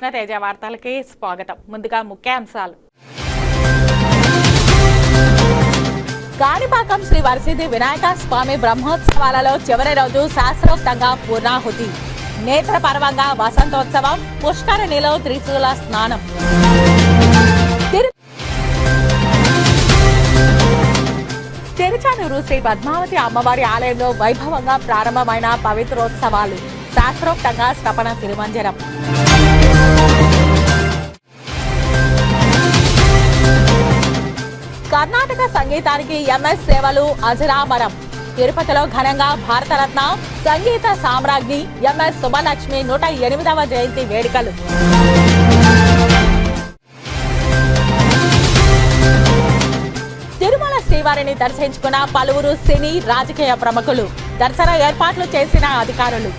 కృష్ణతేజ వార్తలకి స్వాగతం. ముందుగా ముఖ్యాంశాలు. కాణిపాకం శ్రీ వరసిద్ధి వినాయక స్వామి బ్రహ్మోత్సవాలలో చివరి రోజు శాస్త్రోక్తంగా పూర్ణాహుతి. నేత్రపర్వంగా వసంతోత్సవం, పుష్కరిణిలో త్రిశూల స్నానం. తిరుచానూరు శ్రీ పద్మావతి అమ్మవారి ఆలయంలో వైభవంగా ప్రారంభమైన పవిత్రోత్సవాలు. శాస్త్రోక్తంగా శ్రవణ తిరుమంజనం. కర్ణాటక సంగీతానికి ఎంఎస్ సేవలు అజరామరం. తిరుపతిలో ఘనంగా భారతరత్న సంగీత సామ్రాజ్ఞి ఎంఎస్ సుబ్బలక్ష్మి 108వ జయంతి వేడుకలు. తిరుమల శ్రీవారిని దర్శించుకున్న పలువురు సినీ రాజకీయ ప్రముఖులు. దర్శన ఏర్పాట్లు చేసిన అధికారులు.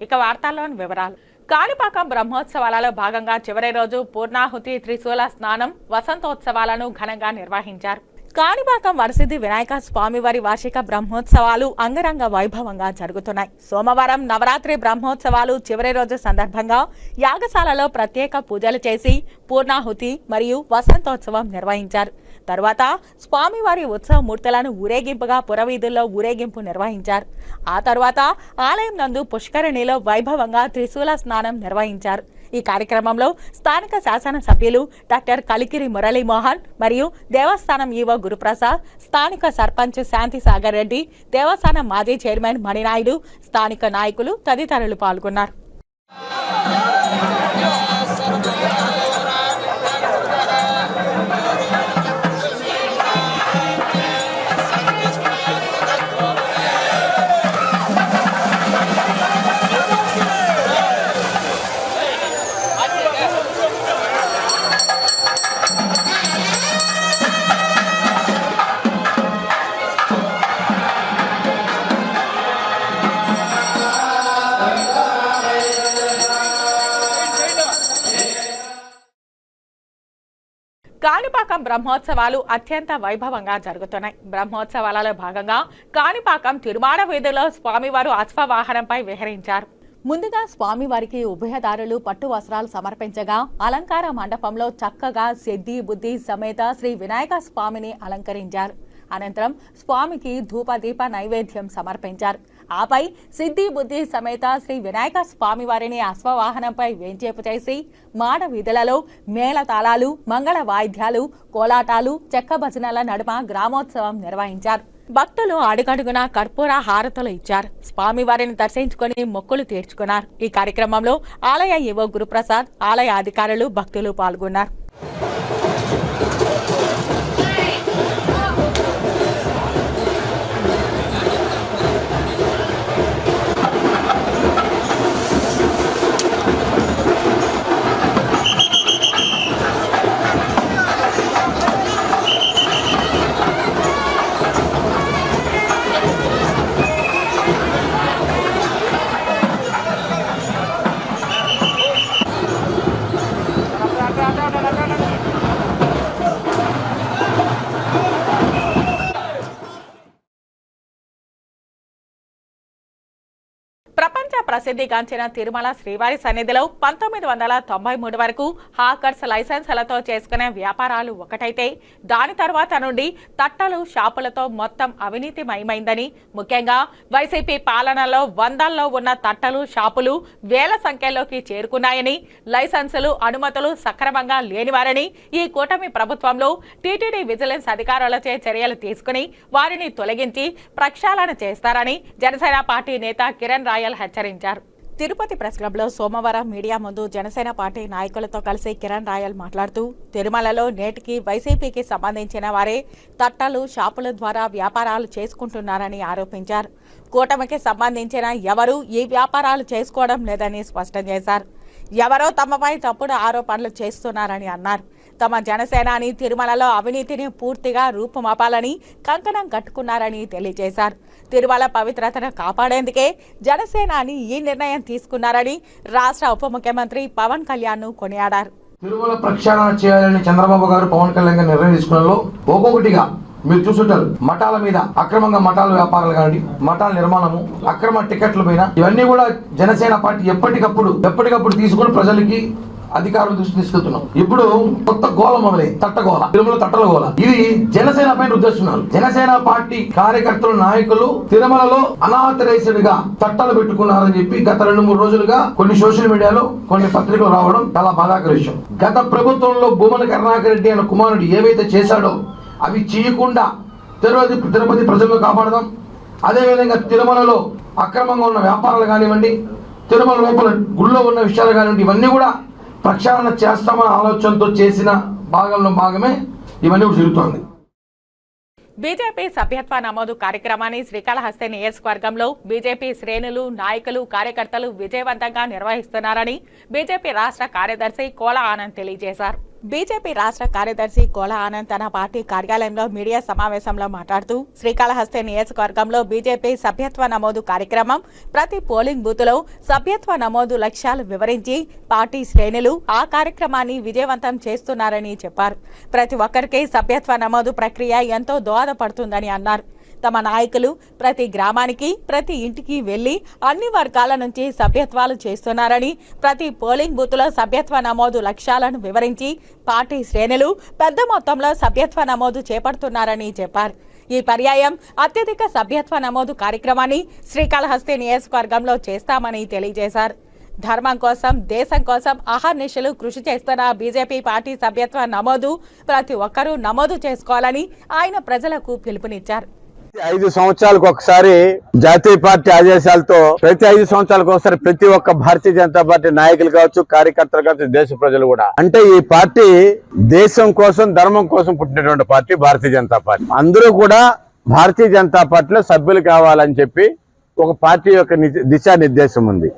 ఇక వార్తల్లోని వివరాలు. కాణిపాకం బ్రహ్మోత్సవాలలో భాగంగా చివరి రోజు పూర్ణాహుతి, త్రిశూల స్నానం, వసంతోత్సవాలను ఘనంగా నిర్వహించారు. కాణిపాకం వరసిద్ధి వినాయక స్వామివారి వార్షిక బ్రహ్మోత్సవాలు అంగరంగ వైభవంగా జరుగుతున్నాయి. సోమవారం నవరాత్రి బ్రహ్మోత్సవాలు చివరి రోజు సందర్భంగా యాగశాలలో ప్రత్యేక పూజలు చేసి పూర్ణాహుతి మరియు వసంతోత్సవం నిర్వహించారు. తరువాత స్వామివారి ఉత్సవ మూర్తులను ఊరేగింపుగా పురవీధుల్లో ఊరేగింపు నిర్వహించారు. ఆ తరువాత ఆలయం నందు పుష్కరిణిలో వైభవంగా త్రిశూల స్నానం నిర్వహించారు. ఈ కార్యక్రమంలో స్థానిక శాసనసభ్యులు డాక్టర్ కలికిరి మురళీమోహన్ మరియు దేవస్థానం ఈవో గురుప్రసాద్, స్థానిక సర్పంచ్ శాంతి సాగర్ రెడ్డి, దేవస్థానం మాజీ చైర్మన్ మణినాయుడు, స్థానిక నాయకులు తదితరులు పాల్గొన్నారు. కాణిపాకం బ్రహ్మోత్సవాలు అత్యంత వైభవంగా జరుగుతున్నాయి. బ్రహ్మోత్సవాలలో భాగంగా కాణిపాకం తిరుమాడ వీధిలో స్వామివారు అశ్వవాహనంపై విహరించారు. ముందుగా స్వామివారికి ఉభయదారులు పట్టు వస్త్రాలు సమర్పించగా అలంకార మండపంలో చక్కగా సిద్ధి బుద్ధి సమేత శ్రీ వినాయక స్వామిని అలంకరించారు. అనంతరం స్వామికి ధూపదీప నైవేద్యం సమర్పించారు. ఆపై సిద్ధి బుద్ధి సమేత శ్రీ వినాయక స్వామి వారిని అశ్వవాహనంపై వేంచేపు చేసి మాడ వీధులలో మేళతాళాలు, మంగళ వాయిద్యాలు, కోలాటాలు, చెక్క భజనల నడుమ గ్రామోత్సవం నిర్వహించారు. భక్తులు అడుగడుగున కర్పూర హారతులు ఇచ్చారు. స్వామివారిని దర్శించుకుని మొక్కులు తీర్చుకున్నారు. ఈ కార్యక్రమంలో ఆలయ ఈవో గురుప్రసాద్, ఆలయ అధికారులు, భక్తులు పాల్గొన్నారు. ప్రపంచ ప్రసిద్ధిగాంచిన తిరుమల శ్రీవారి సన్నిధిలో 1993 వరకు హాకర్స్ లైసెన్సులతో చేసుకునే వ్యాపారాలు ఒకటైతే దాని తర్వాత నుండి తట్టలు, షాపులతో మొత్తం అవినీతిమయమైందని, ముఖ్యంగా వైసీపీ పాలనలో వందల్లో ఉన్న తట్టలు, షాపులు వేల సంఖ్యలోకి చేరుకున్నాయని, లైసెన్సులు, అనుమతులు సక్రమంగా లేనివారని ఈ కూటమి ప్రభుత్వంలో టీటీడీ విజిలెన్స్ అధికారులచే చర్యలు తీసుకుని వారిని తొలగించి ప్రక్షాళన చేస్తారని జనసేన పార్టీ నేత కిరణ్ రాయల్ హెచ్చరించారు. తిరుపతి ప్రెస్ క్లబ్ లో సోమవారం మీడియా ముందు జనసేన పార్టీ నాయకులతో కలిసి కిరణ్ రాయల్ మాట్లాడుతూ తిరుమలలో నేటికి వైసీపీకి సంబంధించిన వారే తట్టలు, షాపుల ద్వారా వ్యాపారాలు చేసుకుంటున్నారని ఆరోపించారు. కూటమికి సంబంధించిన ఎవరూ ఈ వ్యాపారాలు చేసుకోవడం లేదని స్పష్టం చేశారు. ఎవరో తమపై తప్పుడు ఆరోపణలు చేస్తున్నారని అన్నారు. తమ జనసేనాని తిరుమలలో అవినీతిని పూర్తిగా రూపుమాపాలని కంకణం కట్టుకున్నారని తెలియజేశారు. తిరుమల పవిత్రతను కాపాడేందుకే జనసేనాని ఈ నిర్ణయం తీసుకున్నారని రాష్ట్ర ఉప ముఖ్యమంత్రి పవన్ కళ్యాణ్ కొనియాడారు. తిరుమల ప్రక్షాళన చేయాలని చంద్రబాబు గారు, పవన్ కళ్యాణ్ గారు నిర్ణయం తీసుకున్నలో ఒక్కొక్కటిగా మీరు చూసుంటారు మఠాల మీద అక్రమంగా మఠాల వ్యాపారాలు కానీ మఠాల నిర్మాణము అక్రమ టికెట్ల పైన ఇవన్నీ కూడా జనసేన పార్టీ ఎప్పటికప్పుడు తీసుకుని ప్రజలకి అధికారుల దృష్టి తీసుకెళ్తున్నాం. ఇప్పుడు కొత్త గోళ మొదలైంది, తట్టగోళ, తిరుమల తట్టల గోళ. ఇది జనసేన పైన ఉద్దేశిస్తున్నారు. జనసేన పార్టీ కార్యకర్తలు నాయకులు తిరుమలలో అనాథరైజ్డ్ గా తట్టలు పెట్టుకున్నారని చెప్పి గత 2-3 రోజులుగా కొన్ని సోషల్ మీడియాలో కొన్ని పత్రికలు రావడం చాలా బాధాకర విషయం. గత ప్రభుత్వంలో భూమన కరుణాకర్ రెడ్డి అనే కుమారుడు ఏవైతే చేశాడో అవి చేయకుండా తిరుపతి ప్రజలను కాపాడదాం. అదేవిధంగా తిరుమలలో అక్రమంగా ఉన్న వ్యాపారాలు కానివ్వండి, తిరుమల లోపల గుళ్ళో ఉన్న విషయాలు కానివ్వండి, ఇవన్నీ కూడా ప్రక్షాళన చేస్తామన్న ఆలోచనతో చేసిన భాగమే ఇవన్నీ కూడా జరుగుతోంది. బీజేపీ సభ్యత్వ నమోదు కార్యక్రమాన్ని శ్రీకాళహస్తి నియోజకవర్గంలో బీజేపీ శ్రేణులు, నాయకులు, కార్యకర్తలు విజయవంతంగా నిర్వహిస్తున్నారని బీజేపీ రాష్ట్ర కార్యదర్శి కోల ఆనంద్ తెలియజేశారు. బీజేపీ రాష్ట్ర కార్యదర్శి కోల ఆనంద్ తన పార్టీ కార్యాలయంలో మీడియా సమావేశంలో మాట్లాడుతూ శ్రీకాళహస్తి నియోజకవర్గంలో బీజేపీ సభ్యత్వ నమోదు కార్యక్రమం ప్రతి పోలింగ్ బూత్లో సభ్యత్వ నమోదు లక్ష్యాలు వివరించి పార్టీ శ్రేణులు ఆ కార్యక్రమాన్ని విజయవంతం చేస్తున్నారని చెప్పారు. ప్రతి ఒక్కరికి సభ్యత్వ నమోదు ప్రక్రియ ఎంతో దోహదపడుతుందని అన్నారు. తమ నాయకులు ప్రతి గ్రామానికి, ప్రతి ఇంటికి వెళ్లి అన్ని వర్గాల నుంచి సభ్యత్వాలు చేస్తున్నారని, ప్రతి పోలింగ్ బూత్లో సభ్యత్వ నమోదు లక్ష్యాలను వివరించి పార్టీ శ్రేణులు పెద్ద మొత్తంలో సభ్యత్వ నమోదు చేపడుతున్నారని చెప్పారు. ఈ పర్యాయం అత్యధిక సభ్యత్వ నమోదు కార్యక్రమాన్ని శ్రీకాళహస్తి నియోజకవర్గంలో చేస్తామని తెలియజేశారు. ధర్మం కోసం, దేశం కోసం అహర్నిశలు కృషి చేస్తున్న బీజేపీ పార్టీ సభ్యత్వ నమోదు ప్రతి ఒక్కరూ నమోదు చేసుకోవాలని ఆయన ప్రజలకు పిలుపునిచ్చారు. 5 సంవత్సరాలకు ఒకసారి జాతీయ పార్టీ ఆదేశాలతో ప్రతి 5 సంవత్సరాలకు ఒకసారి ప్రతి ఒక్క భారతీయ జనతా పార్టీ నాయకులు కావచ్చు, కార్యకర్తలు కావచ్చు, దేశ ప్రజలు కూడా, అంటే ఈ పార్టీ దేశం కోసం, ధర్మం కోసం పుట్టినటువంటి పార్టీ భారతీయ జనతా పార్టీ. అందరూ కూడా భారతీయ జనతా పార్టీలో సభ్యులు కావాలని చెప్పి ఒక పార్టీ యొక్క దిశానిర్దేశం ఉంది.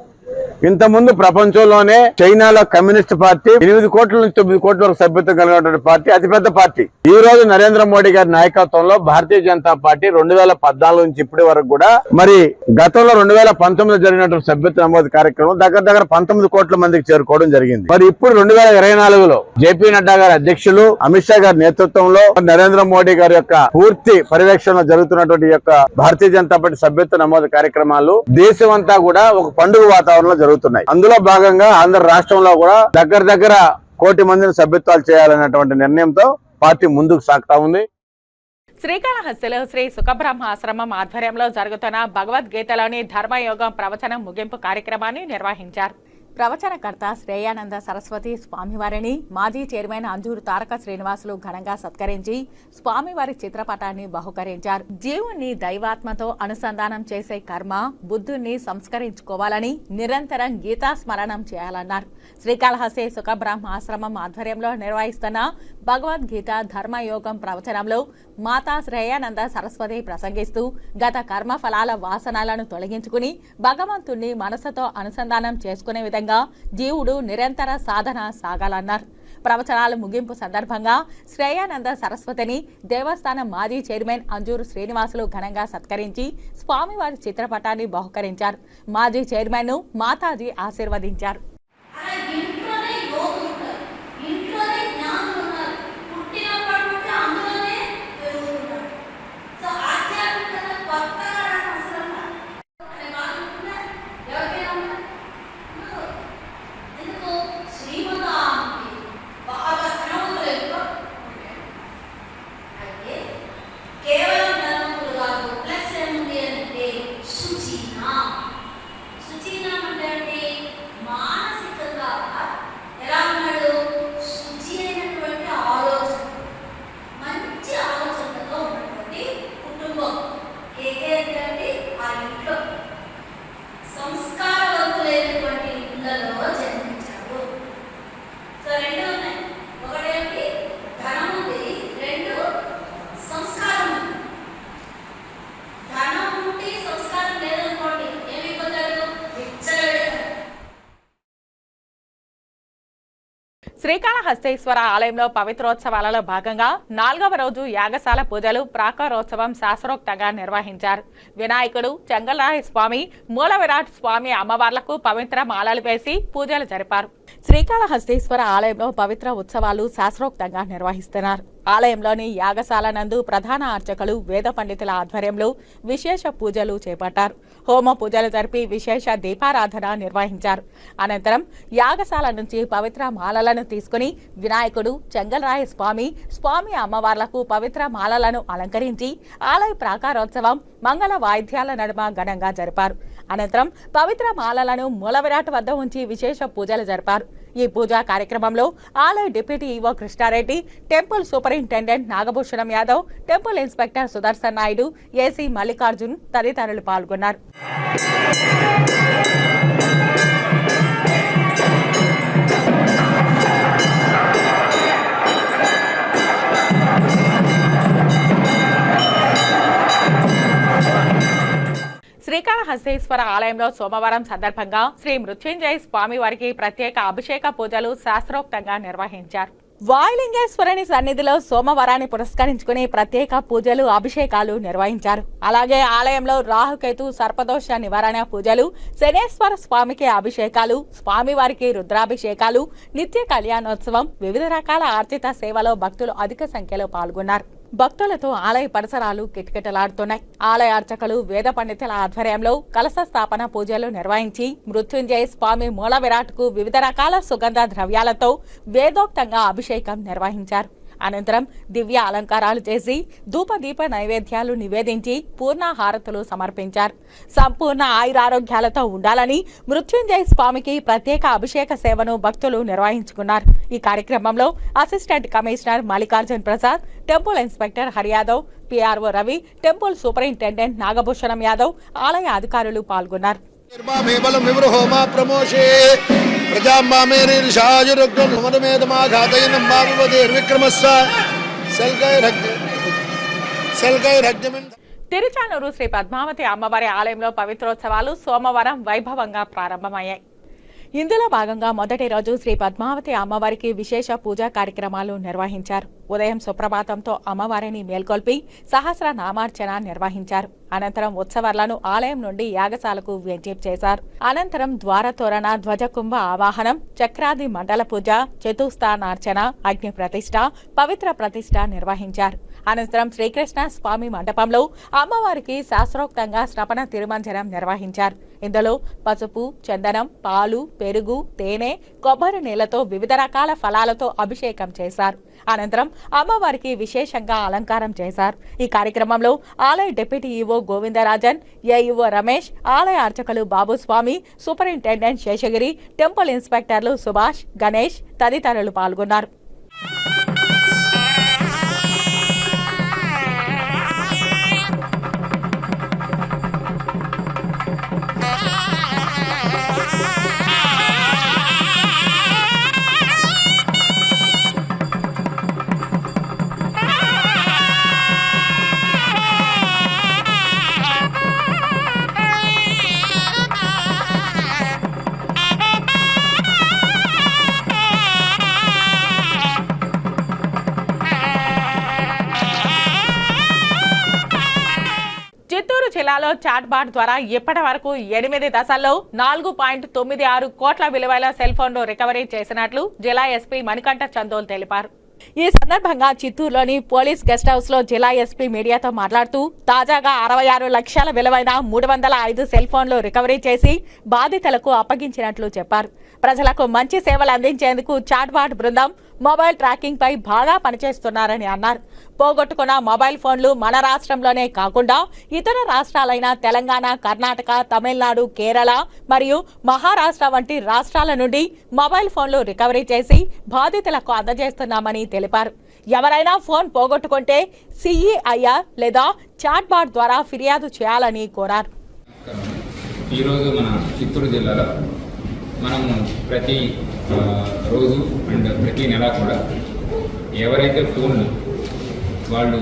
ఇంతకుముందు ప్రపంచంలోనే చైనాలో కమ్యూనిస్ట్ పార్టీ 8 కోట్ల నుంచి 9 కోట్ల వరకు సభ్యత్వం కలిగినటువంటి పార్టీ, అతిపెద్ద పార్టీ. ఈ రోజు నరేంద్ర మోడీ గారి నాయకత్వంలో భారతీయ జనతా పార్టీ 2014 నుంచి ఇప్పటి వరకు కూడా, మరి గతంలో 2019 జరిగినటువంటి సభ్యత్వ నమోదు కార్యక్రమం దగ్గర 19 కోట్ల మందికి చేరుకోవడం జరిగింది. మరి ఇప్పుడు 2024లో జేపీ నడ్డా గారి అధ్యక్షులు, అమిత్ షా గారి నేతృత్వంలో నరేంద్ర మోడీ గారి యొక్క పూర్తి పర్యవేక్షణలో జరుగుతున్నటువంటి యొక్క భారతీయ జనతా పార్టీ సభ్యత్వ నమోదు కార్యక్రమాలు దేశమంతా కూడా ఒక పండుగ వాతావరణంలో జరుగుతున్నాయి. అందులో భాగంగా ఆంధ్ర రాష్ట్రంలో కూడా దగ్గర 1 కోటి మందిని సభ్యత్వాలు చేయాలనేటువంటి నిర్ణయంతో పార్టీ ముందుకు సాగుతా ఉంది. శ్రీకాళహస్తిలో శ్రీ సుఖబ్రహ్మ ఆశ్రమం ఆధ్వర్యంలో జరుగుతున్న భగవద్గీతలోని ధర్మయోగం ప్రవచనం ముగింపు కార్యక్రమాన్ని నిర్వహించారు. ప్రవచనకర్త శ్రేయానంద సరస్వతి స్వామివారిని మాజీ చైర్మన్ అంజూరు తారక శ్రీనివాసులు ఘనంగా సత్కరించి స్వామివారి చిత్రపటాన్ని బహుకరించారు. జీవుణ్ణి దైవాత్మతో అనుసంధానం చేసే కర్మ బుద్ధుణ్ణి సంస్కరించుకోవాలని నిరంతరం గీతా స్మరణం చేయాలన్నారు. శ్రీకాళహస్తి సుఖబ్రహ్మ ఆశ్రమం ఆధ్వర్యంలో నిర్వహిస్తున్న భగవద్గీత ధర్మయోగం ప్రవచనంలో మాతా శ్రేయానంద సరస్వతి ప్రసంగిస్తూ గత కర్మ ఫలాల వాసనలను తొలగించుకుని భగవంతుణ్ణి మనసుతో అనుసంధానం చేసుకునే విధంగా జీవుడు నిరంతర సాధన సాగాలన్నారు. ప్రవచనాల ముగింపు సందర్భంగా శ్రేయానంద సరస్వతిని దేవస్థానం మాజీ చైర్మన్ అంజూరు శ్రీనివాసులు ఘనంగా సత్కరించి స్వామివారి చిత్రపటాన్ని బహుకరించారు. మాజీ చైర్మన్ ను మాతాజీ ఆశీర్వదించారు. శ్రీకాళహస్తీశ్వర ఆలయంలో పవిత్రోత్సవాలలో భాగంగా 4వ రోజు యాగశాల పూజలు, ప్రాకారోత్సవం శాస్త్రోక్తంగా నిర్వహించారు. వినాయకుడు, చెంగళరాయ స్వామి, మూల విరాట్ స్వామి అమ్మవార్లకు పవిత్ర మాలలు వేసి పూజలు జరిపారు. శ్రీకాళహస్తీశ్వర ఆలయంలో పవిత్ర ఉత్సవాలు శాస్త్రోక్తంగా నిర్వహిస్తున్నారు. ఆలయంలోని యాగశాల నందు ప్రధాన అర్చకులు వేద పండితుల ఆధ్వర్యంలో విశేష పూజలు చేపట్టారు. హోమ పూజలు జరిపి విశేష దీపారాధన నిర్వహించారు. అనంతరం యాగశాల నుంచి పవిత్ర మాలలను తీసుకుని వినాయకుడు, చెంగల్రాయ స్వామి అమ్మవార్లకు పవిత్ర మాలలను అలంకరించి ఆలయ ప్రాకారోత్సవం మంగళ వాయిద్యాల నడుమ ఘనంగా జరిపారు. అనంతరం పవిత్ర మాలలను మూల విరాట్ వద్ద ఉంచి విశేష పూజలు జరిపారు. ఈ పూజా కార్యక్రమంలో ఆలయ deputy EO Krishna Reddy, temple superintendent Nagabhushanam Yadav, temple inspector Sudarshan Naidu, AC Mallikarjun తదితరులు పాల్గొన్నారు. శ్రీకాళహస్తీశ్వర ఆలయంలో సోమవారం సందర్భంగా శ్రీ మృత్యుంజయ స్వామి వారికి ప్రత్యేక అభిషేక పూజలు శాస్త్రోక్తంగా నిర్వహించారు. వాయులింగేశ్వరుని సన్నిధిలో సోమవారాన్ని పురస్కరించుకుని ప్రత్యేక పూజలు, అభిషేకాలు నిర్వహించారు. అలాగే ఆలయంలో రాహుకేతు సర్పదోష నివారణ పూజలు, శనేశ్వర స్వామికి అభిషేకాలు, స్వామివారికి రుద్రాభిషేకాలు, నిత్య కళ్యాణోత్సవం, వివిధ రకాల ఆర్జిత సేవలో భక్తులు అధిక సంఖ్యలో పాల్గొన్నారు. భక్తులతో ఆలయ పరిసరాలు కిటకిటలాడుతున్నాయి. ఆలయ అర్చకులు, వేద పండితుల ఆధ్వర్యంలో కలశ స్థాపన పూజలు నిర్వహించి మృత్యుంజయ స్వామి మూల విరాట్కు వివిధ రకాల సుగంధ ద్రవ్యాలతో వేదోక్తంగా అభిషేకం నిర్వహించారు. అనంతరం దివ్య అలంకారాలు చేసి ధూపదీప నైవేద్యాలు నివేదించి పూర్ణాహారతులు సమర్పించారు. సంపూర్ణ ఆయురారోగ్యాలతో ఉండాలని మృత్యుంజయ స్వామికి ప్రత్యేక అభిషేక సేవను భక్తులు నిర్వహించుకున్నారు. ఈ కార్యక్రమంలో assistant commissioner Mallikarjun Prasad, temple inspector Hari Yadav, PRO Ravi, temple superintendent Nagabhushanam Yadav, ఆలయ అధికారులు పాల్గొన్నారు. తిరుచానూరు శ్రీ పద్మావతి అమ్మవారి ఆలయంలో పవిత్రోత్సవాలు సోమవారం వైభవంగా ప్రారంభమయ్యాయి. ఇందులో భాగంగా మొదటి రోజు శ్రీ పద్మావతి అమ్మవారికి విశేష పూజా కార్యక్రమాలు నిర్వహించారు. ఉదయం సుప్రభాతంతో అమ్మవారిని మేల్కొల్పి సహస్ర నామార్చన నిర్వహించారు. అనంతరం ఉత్సవాలను ఆలయం నుండి యాగశాలకు వేంచేపు చేశారు. అనంతరం ద్వారతోరణ, ధ్వజకుంభ ఆవాహనం, చక్రాది మండల పూజ, చతుస్థానార్చన, అగ్ని ప్రతిష్ఠ, పవిత్ర ప్రతిష్ఠ నిర్వహించారు. అనంతరం శ్రీకృష్ణ స్వామి మండపంలో అమ్మవారికి శాస్త్రోక్తంగా శ్రవణ తిరుమంజనం నిర్వహించారు. ఇందులో పసుపు, చందనం, పాలు, పెరుగు, తేనె, కొబ్బరి నీళ్లతో వివిధ రకాల ఫలాలతో అభిషేకం చేశారు. అనంతరం అమ్మవారికి విశేషంగా అలంకారం చేశారు. ఈ కార్యక్రమంలో ఆలయ deputy EO Govindarajan, AEO Ramesh, ఆలయ అర్చకులు బాబుస్వామి, సూపరింటెండెంట్ శేషగిరి, టెంపుల్ ఇన్స్పెక్టర్లు సుభాష్, గణేష్ తదితరులు పాల్గొన్నారు. చిత్తూరు జిల్లాలో చాట్ బాట్ ద్వారా ఇప్పటి వరకు 8 దశల్లో 4.96 కోట్ల విలువైన సెల్ ఫోన్లు రికవరీ చేసినట్లు జిల్లా ఎస్పీ మణికంఠ చందోల్ తెలిపారు. ఈ సందర్భంగా చిత్తూరులోని పోలీస్ గెస్ట్ హౌస్ లో జిల్లా ఎస్పీ మీడియాతో మాట్లాడుతూ తాజాగా 66 లక్షల విలువైన 305 సెల్ ఫోన్లు రికవరీ చేసి బాధితులకు అప్పగించినట్లు చెప్పారు. ప్రజలకు మంచి సేవలు అందించేందుకు చాట్ బాట్ బృందం మొబైల్ ట్రాకింగ్ పై బాగా పనిచేస్తున్నారని అన్నారు. పోగొట్టుకున్న మొబైల్ ఫోన్లు మన రాష్ట్రంలోనే కాకుండా ఇతర రాష్ట్రాలైన తెలంగాణ, కర్ణాటక, తమిళనాడు, కేరళ మరియు మహారాష్ట్ర వంటి రాష్ట్రాల నుండి మొబైల్ ఫోన్లు రికవరీ చేసి బాధితులకు అందజేస్తున్నామని తెలిపారు. ఎవరైనా ఫోన్ పోగొట్టుకుంటే సిఈఐఆర్ లేదా చాట్ బాట్ ద్వారా ఫిర్యాదు చేయాలని కోరారు. ఈరోజు మన చిత్తూరు జిల్లాలో మనము ప్రతి రోజు అండ్ ప్రతి నెల కూడా ఎవరైతే ఫోన్లు వాళ్ళు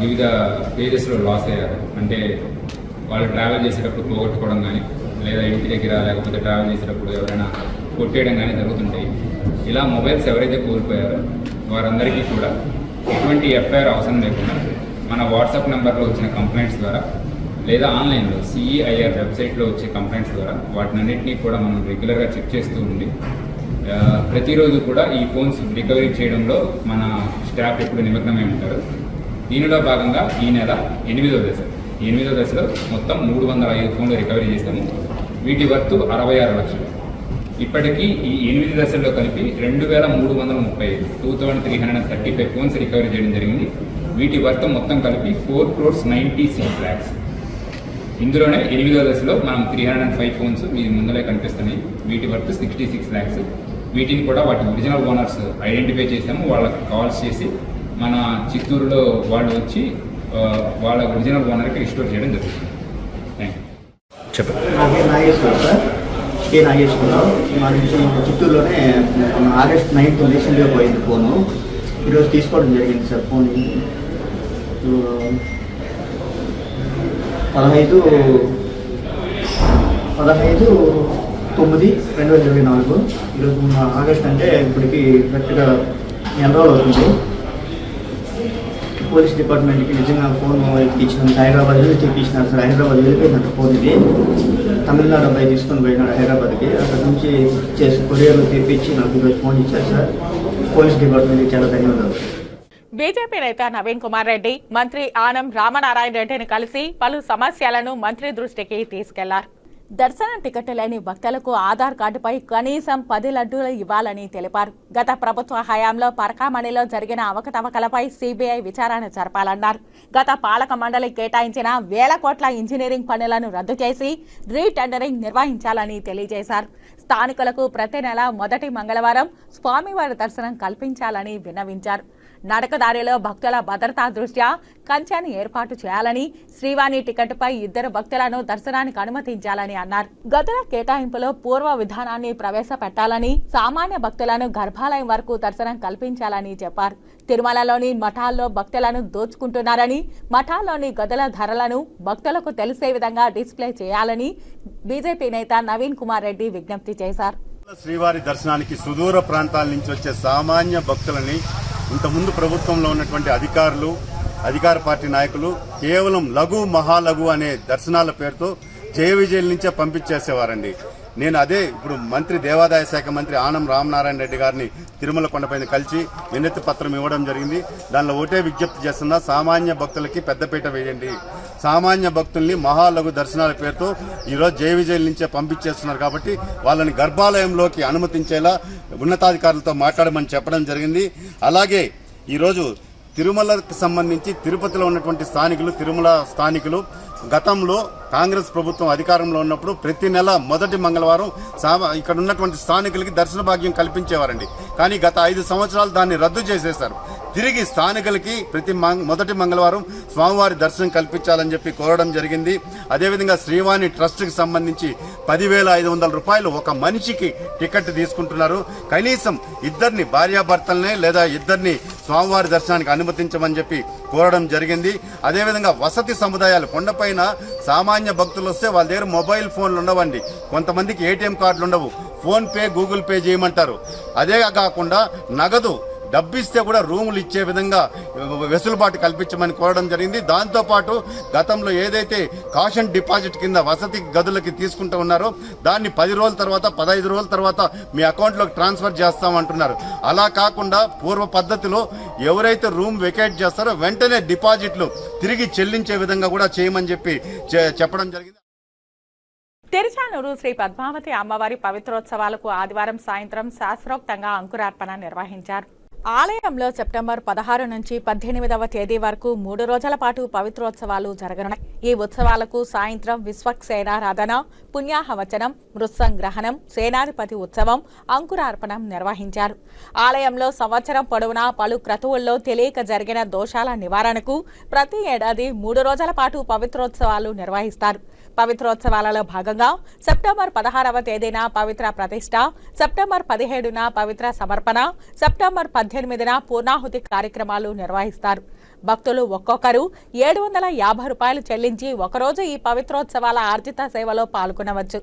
వివిధ పేజెస్లో లాస్ అయ్యారు, అంటే వాళ్ళు ట్రావెల్ చేసేటప్పుడు పోగొట్టుకోవడం కానీ, లేదా ఇంటి దగ్గర లేకపోతే ట్రావెల్ చేసేటప్పుడు ఎవరైనా కొట్టేయడం కానీ జరుగుతుంటాయి. ఇలా మొబైల్స్ ఎవరైతే కోల్పోయారో వారందరికీ కూడా ఎటువంటి ఎఫ్ఐఆర్ అవసరం లేకుండా మన వాట్సాప్ నెంబర్లో వచ్చిన కంప్లైంట్స్ ద్వారా లేదా ఆన్లైన్లో సిఈఐఆర్ వెబ్సైట్లో వచ్చే కంప్లైంట్స్ ద్వారా వాటినన్నింటినీ కూడా మనం రెగ్యులర్గా చెక్ చేస్తూ ఉండి ప్రతిరోజు కూడా ఈ ఫోన్స్ రికవరీ చేయడంలో మన స్టాఫ్ ఎప్పుడు నిమగ్నమై ఉంటారు. దీనిలో భాగంగా ఈ నెల 8వ దశ. 8వ దశలో మొత్తం 305 ఫోన్లు రికవరీ చేస్తాము. వీటి వర్త్ 66 లక్షలు. ఇప్పటికీ ఈ 8 దశల్లో కలిపి 2335 2335 ఫోన్స్ రికవరీ చేయడం జరిగింది. వీటి వర్త్ మొత్తం కలిపి 4,96 lakhs. ఇందులోనే 8వ దశలో మనం 305 ఫోన్స్ మీ ముందరే కనిపిస్తున్నాయి. వీటి వర్త్ 66 lakhs. వీటిని కూడా వాటి ఒరిజినల్ ఓనర్స్ ఐడెంటిఫై చేసాము. వాళ్ళకి కాల్స్ చేసి మన చిత్తూరులో వాళ్ళు వచ్చి వాళ్ళ ఒరిజినల్ ఓనర్కి రిస్టోర్ చేయడం జరుగుతుంది. Thank you. చెప్పండి. నా పేరు నాగేశ్వరరావు సార్. నాగేశ్వరరావు మా నుంచి చిత్తూరులోనే ఆగస్ట్ 9th రీసెంట్గా పోయింది ఫోను. ఈరోజు తీసుకోవడం జరిగింది సార్. ఫోన్ 15/9/2024. ఈరోజు ఆగస్ట్ అంటే ఇప్పటికి కరెక్ట్గా నెల రోజులు అవుతుంది. పోలీస్ డిపార్ట్మెంట్కి నిజంగా ఫోన్ ఇచ్చినాను. హైదరాబాద్ వెళ్ళి తెప్పించినారు సార్. హైదరాబాద్ వెళ్ళిపోయినట్టు ఫోన్ ఇది. తమిళనాడు అబ్బాయి తీసుకొని పోయినాడు హైదరాబాద్కి. అక్కడ నుంచి చేసి కొరియర్లో తెప్పించి నాకు ఈరోజు ఫోన్ ఇచ్చారు సార్. పోలీస్ డిపార్ట్మెంట్కి చాలా ధన్యవాదాలు. బీజేపీ నేత నవీన్ కుమార్ రెడ్డి మంత్రి ఆనం రామనారాయణ రెడ్డిని కలిసి పలు సమస్యలను మంత్రి దృష్టికి తీసుకెళ్లారు. దర్శనం టికెట్ లేని భక్తులకు ఆధార్ కార్డుపై కనీసం 10 లడ్డూలు ఇవ్వాలని తెలిపారు. గత ప్రభుత్వ హయాంలో పరకామణిలో జరిగిన అవకతవకలపై సిబిఐ విచారణ జరపాలన్నారు. గత పాలక మండలి కేటాయించిన 1000 కోట్ల ఇంజనీరింగ్ పనులను రద్దు చేసి రీటెండరింగ్ నిర్వహించాలని తెలియజేశారు. స్థానికులకు ప్రతి నెల మొదటి మంగళవారం స్వామివారి దర్శనం కల్పించాలని విన్నవించారు. నడకదారిలో భక్తుల భద్రతా దృష్ట్యా కంచెను ఏర్పాటు చేయాలని, శ్రీవాణి టికెట్పై 2 భక్తులను దర్శనానికి అనుమతించాలని అన్నారు. గదుల కేటాయింపులో పూర్వ విధానాన్ని ప్రవేశపెట్టాలని, సామాన్య భక్తులను గర్భాలయం వరకు దర్శనం కల్పించాలని చెప్పారు. తిరుమలలోని మఠాల్లో భక్తులను దోచుకుంటున్నారని, మఠాల్లోని గదుల ధరలను భక్తులకు తెలిసే విధంగా డిస్ప్లే చేయాలని బీజేపీ నేత నవీన్ కుమార్ రెడ్డి విజ్ఞప్తి చేశారు. శ్రీవారి దర్శనానికి సుదూర ప్రాంతాల నుంచి వచ్చే సామాన్య భక్తులని ఇంతకుముందు ప్రభుత్వంలో ఉన్నటువంటి అధికారులు, అధికార పార్టీ నాయకులు కేవలం లఘు మహాలఘు అనే దర్శనాల పేరుతో జయ విజయల నుంచే పంపించేసేవారండి. నేను అదే ఇప్పుడు మంత్రి దేవాదాయ శాఖ మంత్రి ఆనం రామనారాయణ రెడ్డి గారిని తిరుమల కొండపైన కలిసి వినతి పత్రం ఇవ్వడం జరిగింది. దానిలో ఒకటే విజ్ఞప్తి చేస్తున్నా, సామాన్య భక్తులకి పెద్దపీట వేయండి. సామాన్య భక్తుల్ని మహాలఘు దర్శనాల పేరుతో ఈరోజు జయ విజయల నుంచే పంపించేస్తున్నారు. కాబట్టి వాళ్ళని గర్భాలయంలోకి అనుమతించేలా ఉన్నతాధికారులతో మాట్లాడమని చెప్పడం జరిగింది. అలాగే ఈరోజు తిరుమలకు సంబంధించి తిరుపతిలో ఉన్నటువంటి తిరుమల స్థానికులు గతంలో కాంగ్రెస్ ప్రభుత్వం అధికారంలో ఉన్నప్పుడు ప్రతి నెల మొదటి మంగళవారం ఇక్కడ ఉన్నటువంటి స్థానికులకి దర్శన భాగ్యం కల్పించేవారండి. కానీ గత 5 సంవత్సరాలు దాన్ని రద్దు చేసేశారు. తిరిగి స్థానికులకి ప్రతి మొదటి మంగళవారం స్వామివారి దర్శనం కల్పించాలని చెప్పి కోరడం జరిగింది. అదేవిధంగా శ్రీవాణి ట్రస్ట్కి సంబంధించి 10,500 రూపాయలు ఒక మనిషికి టికెట్ తీసుకుంటున్నారు. కనీసం 2 భార్యాభర్తలనే లేదా 2 స్వామివారి దర్శనానికి అనుమతించమని చెప్పి కోరడం జరిగింది. అదేవిధంగా వసతి సముదాయాలు కొండపైన సామాన్య భక్తులు వస్తే వాళ్ళ దగ్గర మొబైల్ ఫోన్లు ఉండవండి. కొంతమందికి ఏటీఎం కార్డులు ఉండవు. ఫోన్ పే, గూగుల్ పే చేయమంటారు. అదే కాకుండా నగదు డబ్బిస్తే కూడా రూములు ఇచ్చే విధంగా వెసులుబాటు కల్పించమని కోరడం జరిగింది. దాంతోపాటు గతంలో ఏదైతే కాషన్ డిపాజిట్ కింద వసతి గదులకి తీసుకుంటూ ఉన్నారో దాన్ని 10 రోజుల తర్వాత 15 రోజుల తర్వాత మీ అకౌంట్లోకి ట్రాన్స్ఫర్ చేస్తామంటున్నారు. అలా కాకుండా పూర్వ పద్ధతిలో ఎవరైతే రూమ్ వెకేట్ చేస్తారో వెంటనే డిపాజిట్లు తిరిగి చెల్లించే విధంగా కూడా చేయమని చెప్పి చెప్పడం జరిగింది. తిరుచానూరు శ్రీ పద్మావతి అమ్మవారి పవిత్రోత్సవాలకు ఆదివారం సాయంత్రం శాస్త్రోక్తంగా అంకురార్పణ నిర్వహించారు. ఆలయంలో సెప్టెంబర్ 16 నుంచి 18వ తేదీ వరకు 3 రోజుల పాటు పవిత్రోత్సవాలు జరగనున్నాయి. ఈ ఉత్సవాలకు సాయంత్రం విశ్వక్సేనారాధన, పుణ్యాహవచనం, మృత్సంగ్రహణం, సేనాధిపతి ఉత్సవం, అంకురార్పణం నిర్వహించారు. ఆలయంలో సంవత్సరం పొడవునా పలు క్రతువుల్లో తెలియక జరిగిన దోషాల నివారణకు ప్రతి ఏడాది 3 రోజుల పాటు పవిత్రోత్సవాలు నిర్వహిస్తారు. పవిత్రోత్సవాలలో భాగంగా సెప్టెంబర్ 16వ తేదీన పవిత్ర ప్రతిష్ట, సెప్టెంబర్ 17న పవిత్ర సమర్పణ, సెప్టెంబర్ 18న పూర్ణాహుతి కార్యక్రమాలు నిర్వహిస్తారు. భక్తులు ఒక్కొక్కరు 750 రూపాయలు చెల్లించి ఒకరోజు ఈ పవిత్రోత్సవాల ఆర్జిత సేవలో పాల్గొనవచ్చు.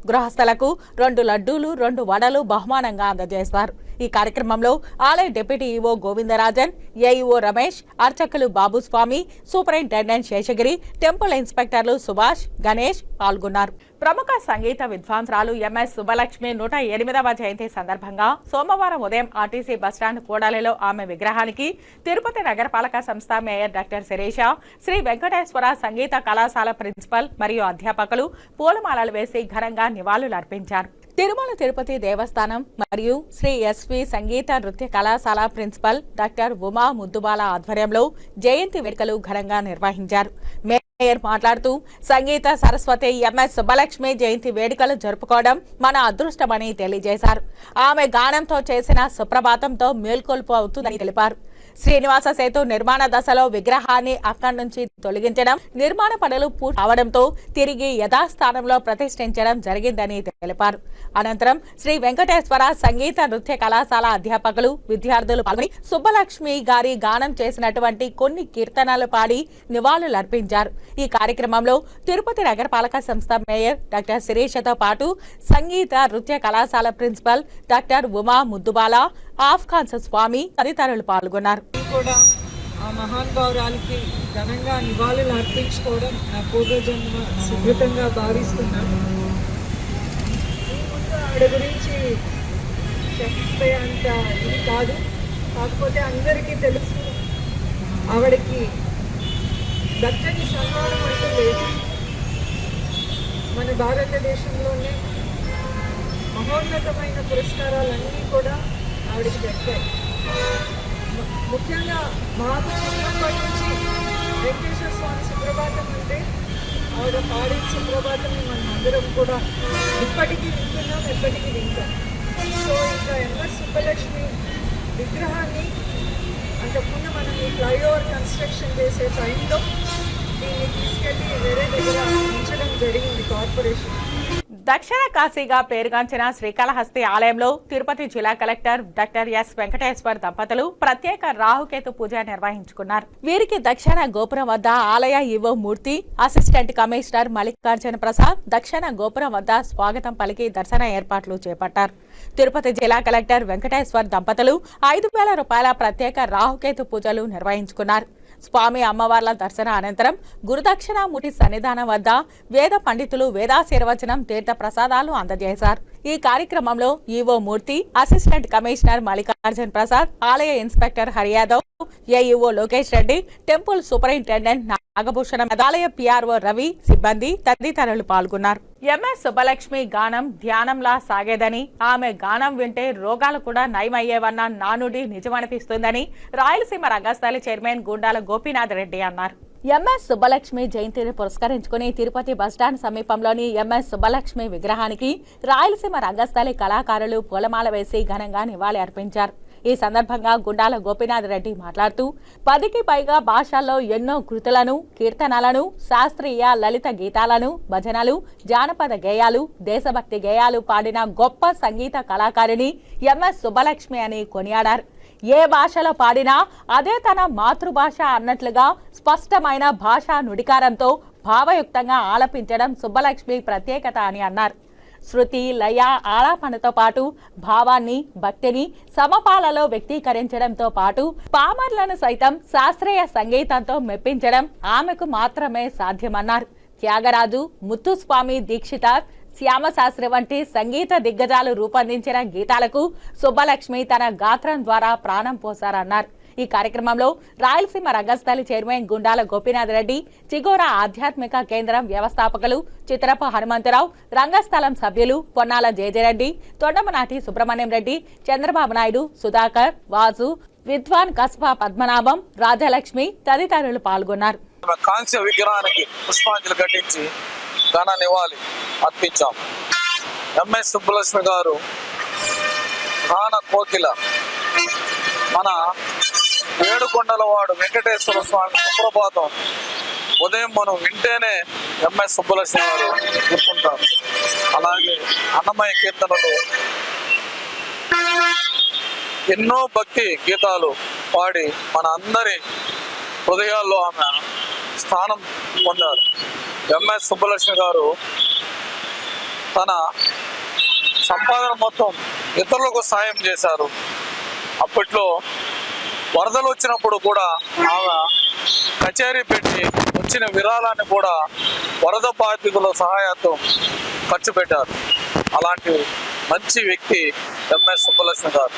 గృహస్థులకు 2 లడ్డూలు, 2 వడలు బహుమానంగా అందజేస్తారు. ఈ కార్యక్రమంలో ఆలయ deputy EO Govindarajan, AEO Ramesh, అర్చకులు బాబుస్వామి, సూపరింటెండెంట్ శేషగిరి, టెంపుల్ ఇన్స్పెక్టర్లు సుభాష్, గణేష్ పాల్గొన్నారు. ప్రముఖ సంగీత విద్వాంసురాలు ఎంఎస్ సుబ్బలక్ష్మి 108వ జయంతి సందర్భంగా సోమవారం ఉదయం ఆర్టీసీ బస్టాండ్ కూడలిలో ఆమె విగ్రహానికి తిరుపతి నగరపాలక సంస్థ మేయర్ డాక్టర్ శిరీష, శ్రీ వెంకటేశ్వర సంగీత కళాశాల ప్రిన్సిపల్ మరియు అధ్యాపకులు పూలమాలలు వేసి ఘనంగా నివాళులర్పించారు. తిరుమల తిరుపతి దేవస్థానం మరియు శ్రీ ఎస్వి సంగీత నృత్య కళాశాల ప్రిన్సిపల్ డాక్టర్ ఉమా ముద్దుబాల ఆధ్వర్యంలో జయంతి వేడుకలు ఘనంగా నిర్వహించారు. మేయర్ మాట్లాడుతూ సంగీత సరస్వతి ఎంఎస్ సుబ్బలక్ష్మి జయంతి వేడుకలు జరుపుకోవడం మన అదృష్టమని తెలియజేశారు. ఆమె గానంతో చేసిన సుప్రభాతంతో మేల్కొల్పు అవుతుందని తెలిపారు. శ్రీనివాస సేతు నిర్మాణ దశలో విగ్రహాన్ని అక్కడి నుంచి తొలగించడం, నిర్మాణ పనులు పూర్తి అవడంతో తిరిగి యథాస్థానంలో ప్రతిష్ఠించడం జరిగిందని తెలిపారు. అనంతరం శ్రీ వెంకటేశ్వర సంగీత నృత్య కళాశాల అధ్యాపకులు, విద్యార్థులు పాల్గొని సుబ్బలక్ష్మి గారి గానం చేసినటువంటి కొన్ని కీర్తనలు పాడి నివాళులర్పించారు. ఈ కార్యక్రమంలో తిరుపతి నగరపాలక సంస్థ మేయర్ డాక్టర్ శిరీషతో పాటు సంగీత నృత్య కళాశాల ప్రిన్సిపల్ డాక్టర్ ఉమా ముద్దుబాల, ఆఫ్ఘాన్స్ స్వామి తదితరులు పాల్గొన్నారు. కూడా ఆ మహానుభావురాలికి ఘనంగా నివాళులు అర్పించుకోవడం నా పూర్వజన్మ సుకృతంగా భావిస్తున్నాను. ఆవిడ గురించి చెప్పే అంత ఇది కాదు, కాకపోతే అందరికీ తెలుసు ఆవిడకి దక్కని సన్మానం అంటూ లేదు. మన భారతదేశంలోనే మహోన్నతమైన పురస్కారాలన్నీ కూడా ఆవిడకి దక్కాయి. ముఖ్యంగా మాకు చిన్నప్పటి నుంచి వెంకటేశ్వర స్వామి సుప్రభాతం అంటే ఆవిడ పాడిన సుప్రభాతాన్ని మనం అందరం కూడా ఇప్పటికీ వింటున్నాం, ఎప్పటికీ వింటాం. సో ఇంకా ఎంఎస్ సుబ్బలక్ష్మి విగ్రహాన్ని అంతకుముందు మనం ఈ ఫ్లైఓవర్ కన్స్ట్రక్షన్ చేసే టైంలో దీన్ని తీసుకెళ్ళి వేరే దగ్గర ఉంచడం జరిగింది కార్పొరేషన్. దక్షిణ కాశీగా పేరుగాంచిన శ్రీకాళహస్తి ఆలయంలో తిరుపతి జిల్లా కలెక్టర్ డాక్టర్ ఎస్ వెంకటేశ్వర్ దంపతులు ప్రత్యేక రాహుకేతు పూజ నిర్వహించుకున్నారు. వీరికి దక్షిణ గోపురం వద్ద ఆలయ ఈవో మూర్తి, అసిస్టెంట్ కమిషనర్ మల్లికార్జున ప్రసాద్ దక్షిణ గోపురం వద్ద స్వాగతం పలికి దర్శన ఏర్పాట్లు చేపట్టారు. తిరుపతి జిల్లా కలెక్టర్ వెంకటేశ్వర్ దంపతులు 5,000 రూపాయల ప్రత్యేక రాహుకేతు పూజలు నిర్వహించుకున్నారు. స్వామి అమ్మవార్ల దర్శన అనంతరం గురుదక్షిణామూర్తి సన్నిధానం వద్ద వేద పండితులు వేదాశీర్వచనం, తీర్థ ప్రసాదాలు అందజేశారు. ఈ కార్యక్రమంలో ఈవో మూర్తి, అసిస్టెంట్ కమిషనర్ మల్లికార్జున ప్రసాద్, ఆలయ inspector Hari Yadav, AEO Lokesh Reddy, temple superintendent Nagabhushana, ఆలయ పిఆర్ఓ రవి, సిబ్బంది తదితరులు పాల్గొన్నారు. ఎంఎస్ సుబ్బలక్ష్మి గానం ధ్యానంలా సాగేదని, ఆమె గానం వింటే రోగాలు కూడా నయమయ్యేవన్న నానుడి నిజమనిపిస్తుందని రాయలసీమ రంగస్థలి చైర్మన్ గుండాల గోపీనాథ్ రెడ్డి అన్నారు. ఎంఎస్ సుబ్బలక్ష్మి జయంతిని పురస్కరించుకుని తిరుపతి బస్టాండ్ సమీపంలోని ఎంఎస్ సుబ్బలక్ష్మి విగ్రహానికి రాయలసీమ రంగస్థలి కళాకారులు పూలమాల వేసి ఘనంగా నివాళి అర్పించారు. ఈ సందర్భంగా గుండాల గోపీనాథ్ రెడ్డి మాట్లాడుతూ 10కి పైగా భాషల్లో ఎన్నో కృతులను, కీర్తనలను, శాస్త్రీయ లలిత గీతాలను, భజనలు, జానపద గేయాలు, దేశభక్తి గేయాలు పాడిన గొప్ప సంగీత కళాకారిణి ఎంఎస్ సుబ్బలక్ష్మి అని కొనియాడారు. ఏ భాషలో పాడినా అదే తన మాతృభాష అన్నట్లుగా స్పష్టమైన భాషా నుడికారంతో భావయుక్తంగా ఆలపించడం సుబ్బలక్ష్మి ప్రత్యేకత అని అన్నారు. శృతి, లయ, ఆలాపనతో పాటు భావాన్ని, భక్తిని సమపాలలో వ్యక్తీకరించడంతో పాటు పామర్లను సైతం శాస్త్రీయ సంగీతంతో మెప్పించడం ఆమెకు మాత్రమే సాధ్యమన్నారు. త్యాగరాజు, ముత్తుస్వామి దీక్షితార్, శ్యామశాస్త్రి వంటి సంగీత దిగ్గజాలు రూపొందించిన గీతాలకు సుబ్బలక్ష్మి తన గాత్రం ద్వారా ప్రాణం పోశారన్నారు. ఈ కార్యక్రమంలో రాయలసీమ రంగస్థలి చైర్మన్ గుండాల గోపీనాథ్ రెడ్డి, చిగోరా ఆధ్యాత్మిక కేంద్రం వ్యవస్థాపకులు చిత్రపు హనుమంతరావు, రంగస్థలం సభ్యులు పొన్నాల జయజరెడ్డి, తొండమనాటి సుబ్రహ్మణ్యం రెడ్డి, చంద్రబాబు నాయుడు, సుధాకర్, వాసు, విద్వాన్ కస్బా పద్మనాభం, రాజలక్ష్మి తదితరులు పాల్గొన్నారు. కాంస్య విగ్రహానికి పుష్పాంజలి ఘటించి ఘన నివాళి అర్పించాం. ఎంఎస్ సుబ్బలక్ష్మి గారు గాన కోకిల, మన ఏడుకొండల వాడు వెంకటేశ్వర స్వామి సుప్రభాతం ఉదయం మనం వింటేనే ఎంఎస్ సుబ్బలక్ష్మి గారు గుర్తుంటారు. అలాగే అన్నమయ్య కీర్తనలు, ఎన్నో భక్తి గీతాలు పాడి మన అందరి హృదయాల్లో ఆమె స్థానం పొందారు. ఎంఎస్ సుబ్బలక్ష్మి గారు తన సంపాదన మొత్తం ఇతరులకు సాయం చేశారు. అప్పట్లో వరదలు వచ్చినప్పుడు కూడా ఆమె కచేరీ పెట్టి వచ్చిన విరాళాన్ని కూడా వరద బాధితుల సహాయార్థం ఖర్చు పెట్టారు. అలాంటి మంచి వ్యక్తి ఎంఎస్ సుబ్బలక్ష్మి గారు.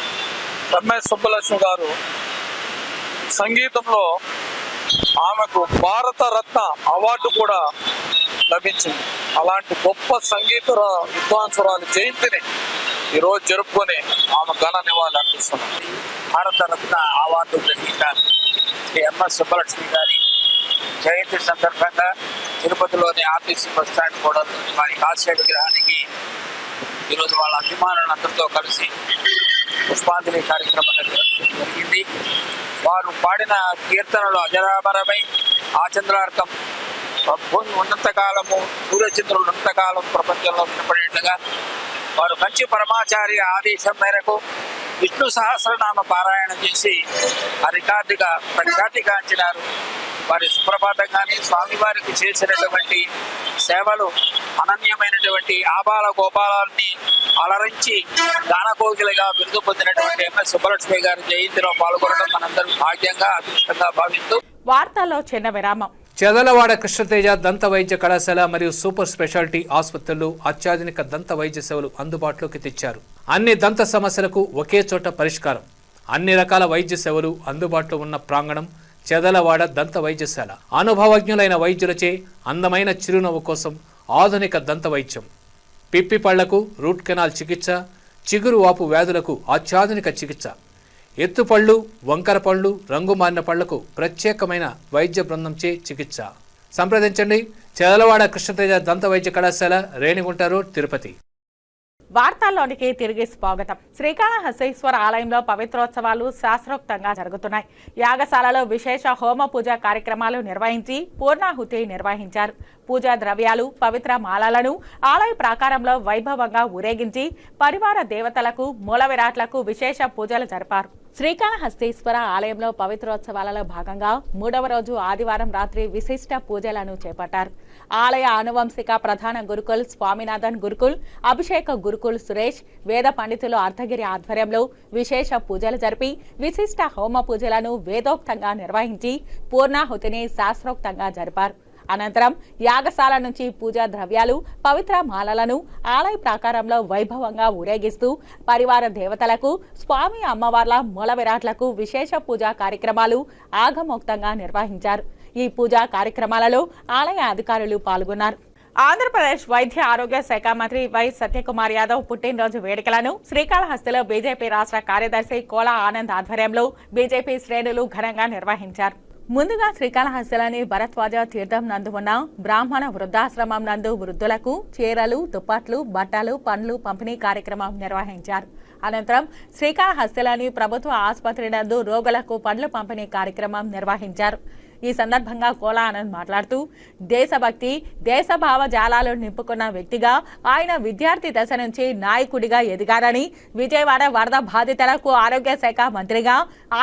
ఎంఎస్ సుబ్బలక్ష్మి గారు సంగీతంలో ఆమెకు భారత రత్న అవార్డు కూడా లభించింది. అలాంటి గొప్ప సంగీత విద్వాంసురాలు జయంతిని ఈరోజు జరుపుకొని ఆమె ఘన నివాళులు అర్పిస్తున్నాం. భారత రత్న అవార్డు గ్రహీత ఎంఎస్ సుబ్బలక్ష్మి గారి జయంతి సందర్భంగా తిరుపతిలోని ఆర్టీసీ బస్ స్టాండ్ కూడలోని వారి హాస్య విగ్రహానికి ఈరోజు వాళ్ళ అభిమానులందరితో కలిసి పుష్పాంజలి కార్యక్రమం జరిగింది. వారు పాడిన కీర్తనలు అజరామరమై ఆచంద్రార్కం భూమి ఉన్నంతకాలము సూర్యచంద్రులు ఉన్నంతకాలం ప్రపంచంలో వినపడేట్లుగా వారు మంచి పరమాచార్య ఆదేశం మేరకు విష్ణు సహస్రనామ పారాయణం చేసి ఆ రికార్డుగా ప్రఖ్యాతిగాంచినారు. వారి సుప్రభాతం కానీ స్వామివారికి చేసినటువంటి సేవలు అనన్యమైనటువంటి ఆబాల గోపాలాన్ని అలరించి గానకోకిలుగా బిరుదు పొందినటువంటి ఎంఎస్ సుబ్బలక్ష్మి గారి జయంతిలో పాల్గొనడం మనందరూ భాగ్యంగా అదృష్టంగా భావిస్తూ వార్తల్లో చిన్న విరామం. చెదలవాడ కృష్ణతేజ దంత వైద్య కళాశాల మరియు సూపర్ స్పెషాలిటీ ఆసుపత్రులు అత్యాధునిక దంత వైద్య సేవలు అందుబాటులోకి తెచ్చారు. అన్ని దంత సమస్యలకు ఒకే చోట పరిష్కారం. అన్ని రకాల వైద్య సేవలు అందుబాటులో ఉన్న ప్రాంగణం చెదలవాడ దంత వైద్యశాల. అనుభవజ్ఞులైన వైద్యులచే అందమైన చిరునవ్వు కోసం ఆధునిక దంత వైద్యం, పిప్పి పళ్లకు రూట్ కెనాల్ చికిత్స, చిగురు వాపు వ్యాధులకు అత్యాధునిక చికిత్స, ఎత్తుపళ్ళు, వంకర పళ్ళు, రంగు మారిన పళ్లకు ప్రత్యేకమైన వైద్య బృందంచే చికిత్స. సంప్రదించండి చెదలవాడ కృష్ణతేజ దంత వైద్య కళాశాల, రేణిగుంట రోడ్, తిరుపతి. వార్తల్లోనికి తిరిగి స్వాగతం. శ్రీకాళహస్తీశ్వర ఆలయంలో పవిత్రోత్సవాలు శాస్త్రోక్తంగా జరుగుతున్నాయి. యాగశాలలో విశేష హోమ పూజ కార్యక్రమాలు నిర్వహించి పూర్ణాహుతి నిర్వహించారు. పూజా ద్రవ్యాలు, పవిత్ర మాలలను ఆలయ ప్రాకారంలో వైభవంగా ఊరేగించి పరివార దేవతలకు, మూల విరాట్లకు విశేష పూజలు జరిపారు. శ్రీకాళహస్తీశ్వర ఆలయంలో పవిత్రోత్సవాలలో భాగంగా 3వ రోజు ఆదివారం రాత్రి విశిష్ట పూజలను చేపట్టారు. ఆలయ ఆనువంశిక ప్రధాన గురుకుల్ స్వామినాథన్ గురుకుల్, అభిషేక గురుకుల్ సురేష్, వేద పండితులు అర్ధగిరి ఆధ్వర్యంలో విశేష పూజలు జరిపి విశిష్ట హోమ పూజలను వేదోక్తంగా నిర్వహించి పూర్ణాహుతిని శాస్త్రోక్తంగా జరిపారు. అనంతరం యాగశాల నుంచి పూజా ద్రవ్యాలు, పవిత్ర మాలలను ఆలయ ప్రాకారంలో వైభవంగా ఊరేగిస్తూ పరివార దేవతలకు, స్వామి అమ్మవార్ల మూల విరాట్లకు విశేష పూజా కార్యక్రమాలు ఆగమోక్తంగా నిర్వహించారు. ఈ పూజా కార్యక్రమాలలో ఆలయ అధికారులు పాల్గొన్నారు. ఆంధ్రప్రదేశ్ వైద్య ఆరోగ్య శాఖ మంత్రి వై సత్యకుమార్ యాదవ్ పుట్టినరోజు వేడుకలను శ్రీకాళహస్తిలో బీజేపీ రాష్ట్ర కార్యదర్శి కోలా ఆనంద్ ఆధ్వర్యంలో బీజేపీ శ్రేణులు ఘనంగా నిర్వహించారు. ముందుగా శ్రీకాళహస్తిలోని భరద్వాజ తీర్థం నందు ఉన్న బ్రాహ్మణ వృద్ధాశ్రమం నందు వృద్ధులకు చీరలు, దుప్పట్లు, బట్టలు, పండ్లు పంపిణీ కార్యక్రమం నిర్వహించారు. అనంతరం శ్రీకాళహస్తిలోని ప్రభుత్వ ఆసుపత్రి నందు రోగులకు పండ్లు పంపిణీ కార్యక్రమం నిర్వహించారు. ఈ సందర్భంగా కోలా ఆనంద్ మాట్లాడుతూ దేశభక్తి, దేశభావ జాలాలు నింపుకున్న వ్యక్తిగా ఆయన విద్యార్థి దశ నుంచి నాయకుడిగా ఎదిగారని, విజయవాడ వరద బాధితులకు ఆరోగ్య శాఖ మంత్రిగా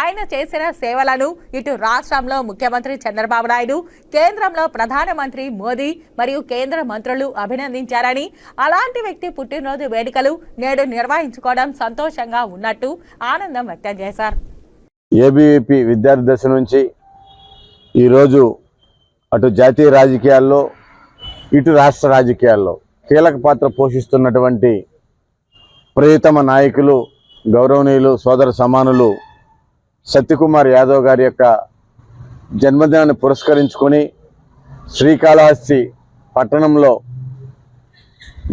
ఆయన చేసిన సేవలను ఇటు రాష్ట్రంలో ముఖ్యమంత్రి చంద్రబాబు నాయుడు, కేంద్రంలో ప్రధానమంత్రి మోదీ మరియు కేంద్ర మంత్రులు అభినందించారని, అలాంటి వ్యక్తి పుట్టినరోజు వేడుకలు నేడు నిర్వహించుకోవడం సంతోషంగా ఉన్నట్టు ఆనందం వ్యక్తం చేశారు. ఏబీవీపీ విద్యార్థి దశ నుంచి ఈరోజు అటు జాతీయ రాజకీయాల్లో, ఇటు రాష్ట్ర రాజకీయాల్లో కీలక పాత్ర పోషిస్తున్నటువంటి ప్రియతమ నాయకులు, గౌరవనీయులు, సోదర సమానులు సత్యకుమార్ యాదవ్ గారి యొక్క జన్మదినాన్ని పురస్కరించుకొని శ్రీకాళహస్తి పట్టణంలో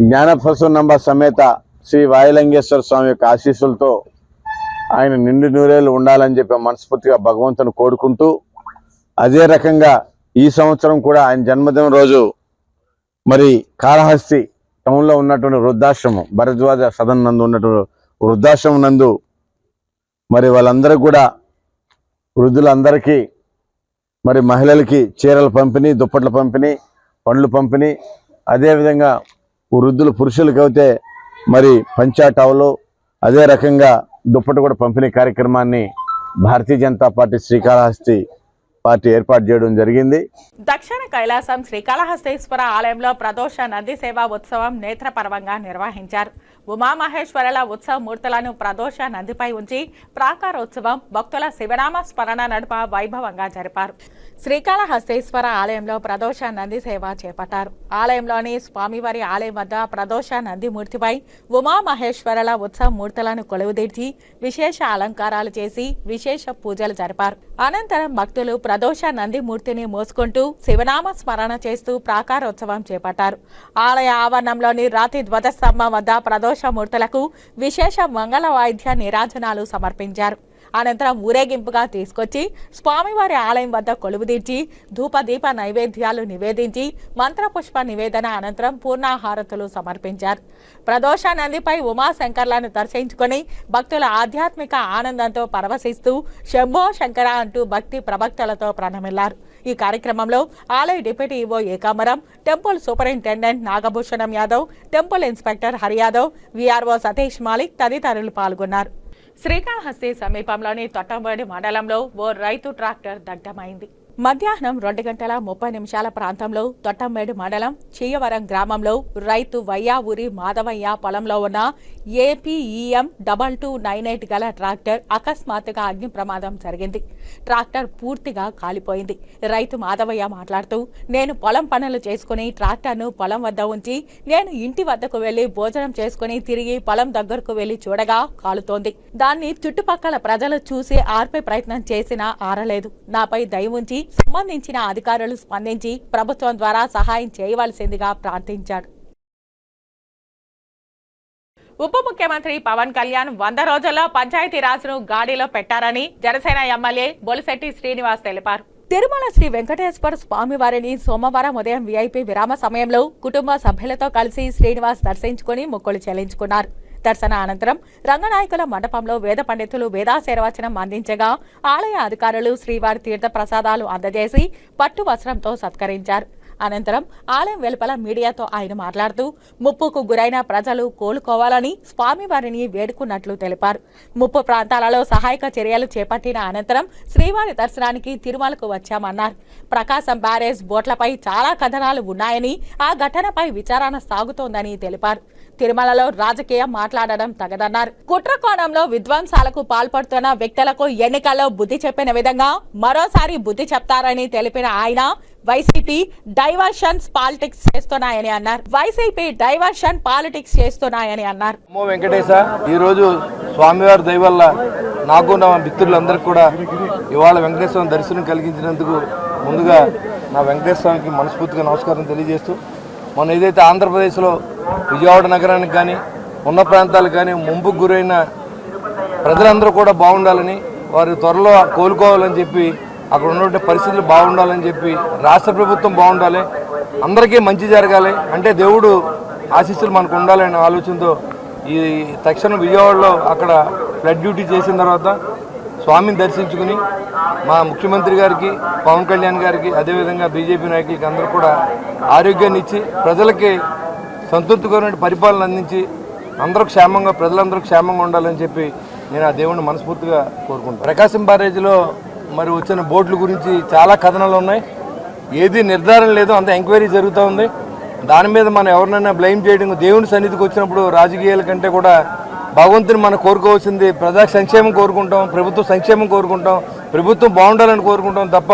జ్ఞానప్రసూనంబ సమేత శ్రీ వాయులింగేశ్వర స్వామి యొక్క ఆశీస్సులతో ఆయన నిండు నూరేళ్ళు ఉండాలని చెప్పి మనస్ఫూర్తిగా భగవంతుని కోరుకుంటూ, అదే రకంగా ఈ సంవత్సరం కూడా ఆయన జన్మదినం రోజు మరి కాళహస్తి టౌన్లో ఉన్నటువంటి వృద్ధాశ్రమం, భరద్వాజ సదన్ నందు ఉన్నటువంటి వృద్ధాశ్రమం నందు మరి వాళ్ళందరూ కూడా వృద్ధులందరికీ మరి మహిళలకి చీరల పంపిణీ, దుప్పట్ల పంపిణీ, పండ్లు పంపిణీ, అదేవిధంగా వృద్ధులు పురుషులకి అయితే మరి పంచా టవలు, అదే రకంగా దుప్పటి కూడా పంపిణీ కార్యక్రమాన్ని భారతీయ జనతా పార్టీ శ్రీకాళహస్తి పార్టీ ఏర్పాటు చేయడం జరిగింది. దక్షిణ కైలాసం శ్రీకాళహస్తీశ్వర ఆలయంలో ప్రదోష నంది సేవా ఉత్సవం నేత్రపర్వంగా నిర్వహించారు. ఉమామహేశ్వరుల ఉత్సవ మూర్తులను ప్రదోష నందిపై ఉంచి ప్రాకారోత్సవం భక్తుల శివనామ స్మరణ నడుమ వైభవంగా జరిపారు. శ్రీకాళహస్తీశ్వర ఆలయంలో ప్రదోష నంది సేవ చేపట్టారు. ఆలయంలోని స్వామివారి ఆలయం వద్ద ప్రదోష నంది మూర్తిపై ఉమామహేశ్వరుల ఉత్సవ మూర్తులను కొలువుదీర్చి విశేష అలంకారాలు చేసి విశేష పూజలు జరిపారు. అనంతరం భక్తులు ప్రదోష నంది మూర్తిని మోసుకుంటూ శివనామ స్మరణ చేస్తూ ప్రాకారోత్సవం చేపట్టారు. ఆలయ ఆవరణంలోని రాతి ధ్వజస్తంభం వద్ద ప్రదోష మూర్తులకు విశేష మంగళ వాయిద్య నీరాజనాలు సమర్పించారు. అనంతరం ఊరేగింపుగా తీసుకొచ్చి స్వామివారి ఆలయం వద్ద కొలువుదీర్చి ధూపదీప నైవేద్యాలు నివేదించి మంత్రపుష్ప నివేదన అనంతరం పూర్ణాహారతులు సమర్పించారు. ప్రదోష నందిపై ఉమాశంకర్లను దర్శించుకొని భక్తుల ఆధ్యాత్మిక ఆనందంతో పరవశిస్తూ శంభో శంకర అంటూ భక్తి ప్రభక్తులతో ప్రణమిల్లారు. ఈ కార్యక్రమంలో ఆలయ deputy EO Ekambaram, temple superintendent Nagabhushanam Yadav, temple inspector Hari Yadav, VRO Satish Malik తదితరులు పాల్గొన్నారు. శ్రీకాళహస్తి సమీపంలోని తొట్టంబేడి మండలంలో ఓ రైతు ట్రాక్టర్ దగ్ధమైంది. మధ్యాహ్నం 2:30 ప్రాంతంలో తొట్టంబేడు మండలం చీయవరం గ్రామంలో రైతు వయ్యావూరి మాధవయ్య పొలంలో ఉన్న APEM 2298 గల ట్రాక్టర్ అకస్మాత్తుగా అగ్ని ప్రమాదం జరిగింది. ట్రాక్టర్ పూర్తిగా కాలిపోయింది. రైతు మాధవయ్య మాట్లాడుతూ, నేను పొలం పనులు చేసుకుని ట్రాక్టర్ను పొలం వద్ద ఉంచి నేను ఇంటి వద్దకు వెళ్లి భోజనం చేసుకుని తిరిగి పొలం దగ్గరకు వెళ్లి చూడగా కాలుతోంది. దాన్ని చుట్టుపక్కల ప్రజలు చూసి ఆర్పే ప్రయత్నం చేసినా ఆరలేదు. నాపై దయ ఉంచి సంబంధించిన అధికారులు స్పందించి ప్రభుత్వం ద్వారా సహాయం చేయవలసిందిగా ప్రార్థించాడు. ఉప ముఖ్యమంత్రి పవన్ కళ్యాణ్ 100 రోజుల్లో పంచాయతీరాజ్ను గాడిలో పెట్టారని జనసేన ఎమ్మెల్యే బొలిశెట్టి శ్రీనివాస్ తెలిపారు. తిరుమల శ్రీ వెంకటేశ్వర స్వామివారిని సోమవారం ఉదయం VIP విరామ సమయంలో కుటుంబ సభ్యులతో కలిసి శ్రీనివాస్ దర్శించుకుని మొక్కులు చెల్లించుకున్నారు. దర్శన అనంతరం రంగనాయకుల మండపంలో వేద పండితులు వేదాశీర్వచనం అందించగా ఆలయ అధికారులు శ్రీవారి తీర్థ ప్రసాదాలు అందజేసి పట్టు వస్త్రంతో సత్కరించారు. అనంతరం ఆలయం వెలుపల మీడియాతో ఆయన మాట్లాడుతూ ముప్పుకు గురైన ప్రజలు కోలుకోవాలని స్వామివారిని వేడుకున్నట్లు తెలిపారు. ముప్పు ప్రాంతాలలో సహాయక చర్యలు చేపట్టిన అనంతరం శ్రీవారి దర్శనానికి తిరుమలకు వచ్చామన్నారు. ప్రకాశం బ్యారేజ్ బోట్లపై చాలా కథనాలు ఉన్నాయని ఆ ఘటనపై విచారణ సాగుతోందని తెలిపారు. తిరుమలలో రాజకీయం మాట్లాడడం తగదన్నారు. కుట్రకోణంలో విధ్వంసాలకు పాల్పడుతున్న వ్యక్తులకు ఎన్నికల్లో బుద్ధి చెప్పిన విధంగా మరోసారి బుద్ధి చెప్తారని తెలిపిన ఆయన వైసీపీ డైవర్షన్ పాలిటిక్స్ చేస్తున్నాయని అన్నారు. అమ్మో వెంకటేశ, ఈరోజు స్వామివారి దయ వల్ల నాకు నా మిత్రులందరికీ కూడా ఇవాళ వెంకటేశ్వర దర్శనం కలిగించినందుకు ముందుగా నా వెంకటేశ్వర స్వామికి మనస్ఫూర్తిగా నమస్కారం తెలియజేస్తూ, మనం ఏదైతే ఆంధ్రప్రదేశ్లో విజయవాడ నగరానికి కానీ ఉన్న ప్రాంతాలకు కానీ ముంపుకు గురైన ప్రజలందరూ కూడా బాగుండాలని, వారు త్వరలో కోలుకోవాలని చెప్పి, అక్కడ ఉన్నటువంటి పరిస్థితులు బాగుండాలని చెప్పి, రాష్ట్ర ప్రభుత్వం బాగుండాలి, అందరికీ మంచి జరగాలి అంటే దేవుడు ఆశీస్సులు మనకు ఉండాలనే ఆలోచనతో ఈ తక్షణం విజయవాడలో అక్కడ ఫ్లడ్ డ్యూటీ చేసిన తర్వాత స్వామిని దర్శించుకుని మా ముఖ్యమంత్రి గారికి, పవన్ కళ్యాణ్ గారికి, అదేవిధంగా బీజేపీ నాయకులకి అందరూ కూడా ఆరోగ్యాన్ని ఇచ్చి ప్రజలకి సంతృప్తికరమైన పరిపాలన అందించి అందరూ క్షేమంగా, ప్రజలందరూ క్షేమంగా ఉండాలని చెప్పి నేను ఆ దేవుడిని మనస్ఫూర్తిగా కోరుకుంటాను. ప్రకాశం బ్యారేజ్లో మరి వచ్చిన బోట్ల గురించి చాలా కథనాలు ఉన్నాయి. ఏది నిర్ధారణ లేదు, అంత ఎంక్వైరీ జరుగుతూ ఉంది. దాని మీద మనం ఎవరినైనా బ్లేమ్ చేయడం, దేవుని సన్నిధికి వచ్చినప్పుడు రాజకీయాల కంటే కూడా భగవంతుని మనం కోరుకోవాల్సింది ప్రజా సంక్షేమం కోరుకుంటాం, ప్రభుత్వ సంక్షేమం కోరుకుంటాం, ప్రభుత్వం బాగుండాలని కోరుకుంటాం తప్ప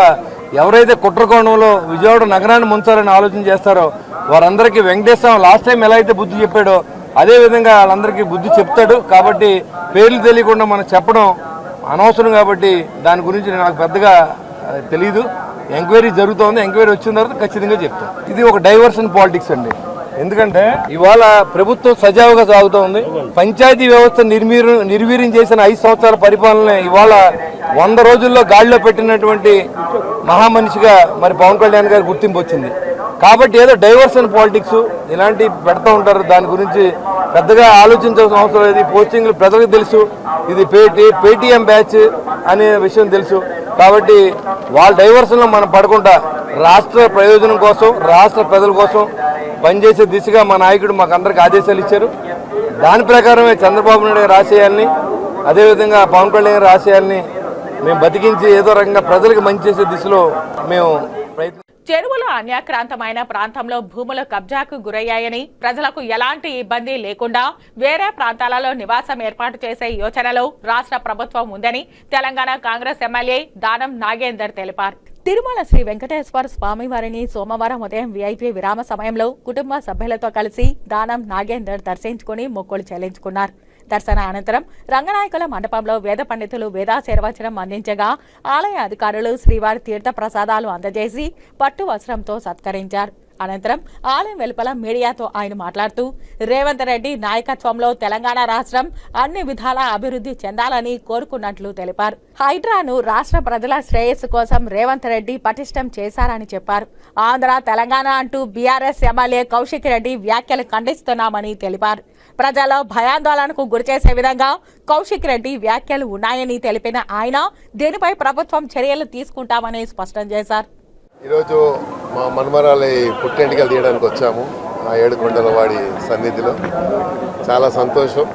ఎవరైతే కుట్రకోణంలో విజయవాడ నగరాన్ని ముంచాలని ఆలోచన చేస్తారో వారందరికీ వెంకటేశ్వర లాస్ట్ టైం ఎలా అయితే బుద్ధి చెప్పాడో అదేవిధంగా వాళ్ళందరికీ బుద్ధి చెప్తాడు. కాబట్టి పేర్లు తెలియకుండా మనం చెప్పడం అనవసరం. కాబట్టి దాని గురించి నాకు పెద్దగా తెలీదు. ఎంక్వైరీ జరుగుతోంది, ఎంక్వైరీ వచ్చిన తర్వాత ఖచ్చితంగా చెప్తాం. ఇది ఒక డైవర్షన్ పాలిటిక్స్ అండి. ఎందుకంటే ఇవాళ ప్రభుత్వం సజావుగా సాగుతూ ఉంది. పంచాయతీ వ్యవస్థ నిర్వీర్యం చేసిన 5 సంవత్సరాల పరిపాలన ఇవాళ 100 రోజుల్లో గాడిలో పెట్టినటువంటి మహామనిషిగా మరి పవన్ కళ్యాణ్ గారి గుర్తింపు వచ్చింది. కాబట్టి ఏదో డైవర్షన్ పాలిటిక్స్ ఇలాంటివి పెడతా ఉంటారు. దాని గురించి పెద్దగా ఆలోచించాల్సిన అవసరం లేదు. పోస్టింగ్లు ప్రజలకు తెలుసు, ఇది పేటీఎం బ్యాచ్ అనే విషయం తెలుసు. కాబట్టి వాళ్ళ డైవర్షన్లో మనం పడకుండా రాష్ట్ర ప్రయోజనం కోసం, రాష్ట్ర ప్రజల కోసం పనిచేసే దిశగా మా నాయకుడు మాకు అందరికి ఆదేశాలు ఇచ్చారు. దాని ప్రకారమే చంద్రబాబు నాయుడు గారి ఆశయాల్ని, అదేవిధంగా పవన్ కళ్యాణ్ గారి ఆశయాల్ని మేము బతికించి ఏదో రకంగా ప్రజలకు మంచి చేసే దిశలో మేము ప్రయత్నం. చెరువులు అన్యాక్రాంతమైన ప్రాంతంలో భూములు కబ్జాకు గురయ్యాయని ప్రజలకు ఎలాంటి ఇబ్బంది లేకుండా వేరే ప్రాంతాలలో నివాసం ఏర్పాటు చేసే యోచనలో రాష్ట్ర ప్రభుత్వం ఉందని తెలంగాణ కాంగ్రెస్ ఎమ్మెల్యే దానం నాగేందర్ తెలిపారు. తిరుమల శ్రీ వెంకటేశ్వర స్వామి వారిని సోమవారం ఉదయం వీఐపీ విరామ సమయంలో కుటుంబ సభ్యులతో కలిసి దానం నాగేందర్ దర్శించుకుని మొక్కులు చెల్లించుకున్నారు. దర్శన అనంతరం రంగనాయకుల మండపంలో వేద పండితులు వేదాశీర్వచనం అందించగా ఆలయ అధికారులు శ్రీవారి తీర్థ ప్రసాదాలు అందజేసి పట్టు వస్త్రంతో సత్కరించారు. అనంతరం ఆలయం వెలుపల మీడియాతో ఆయన మాట్లాడుతూ రేవంత్ రెడ్డి నాయకత్వంలో తెలంగాణ రాష్ట్రం అన్ని విధాలా అభివృద్ధి చెందాలని కోరుకున్నట్లు తెలిపారు. హైడ్రాను రాష్ట్ర ప్రజల శ్రేయస్సు కోసం రేవంత్ రెడ్డి పటిష్టం చేశారని చెప్పారు. ఆంధ్ర తెలంగాణ అంటూ బీఆర్ఎస్ ఎమ్మెల్యే కౌశిక్ రెడ్డి వ్యాఖ్యలు ఖండిస్తున్నామని తెలిపారు. ప్రజల్లో భయాందోళనకు గురిచేసే విధంగా కౌశిక్ రెడ్డి వ్యాఖ్యలు ఉన్నాయని తెలిపిన ఆయన దీనిపై ప్రభుత్వం చర్యలు తీసుకుంటామని స్పష్టం చేశారు. ఈరోజు మా మన్మరాలి పుట్టెంటికలు తీయడానికి వచ్చాము ఆ ఏడుకొండలవాడి సన్నిధిలో. చాలా సంతోషం.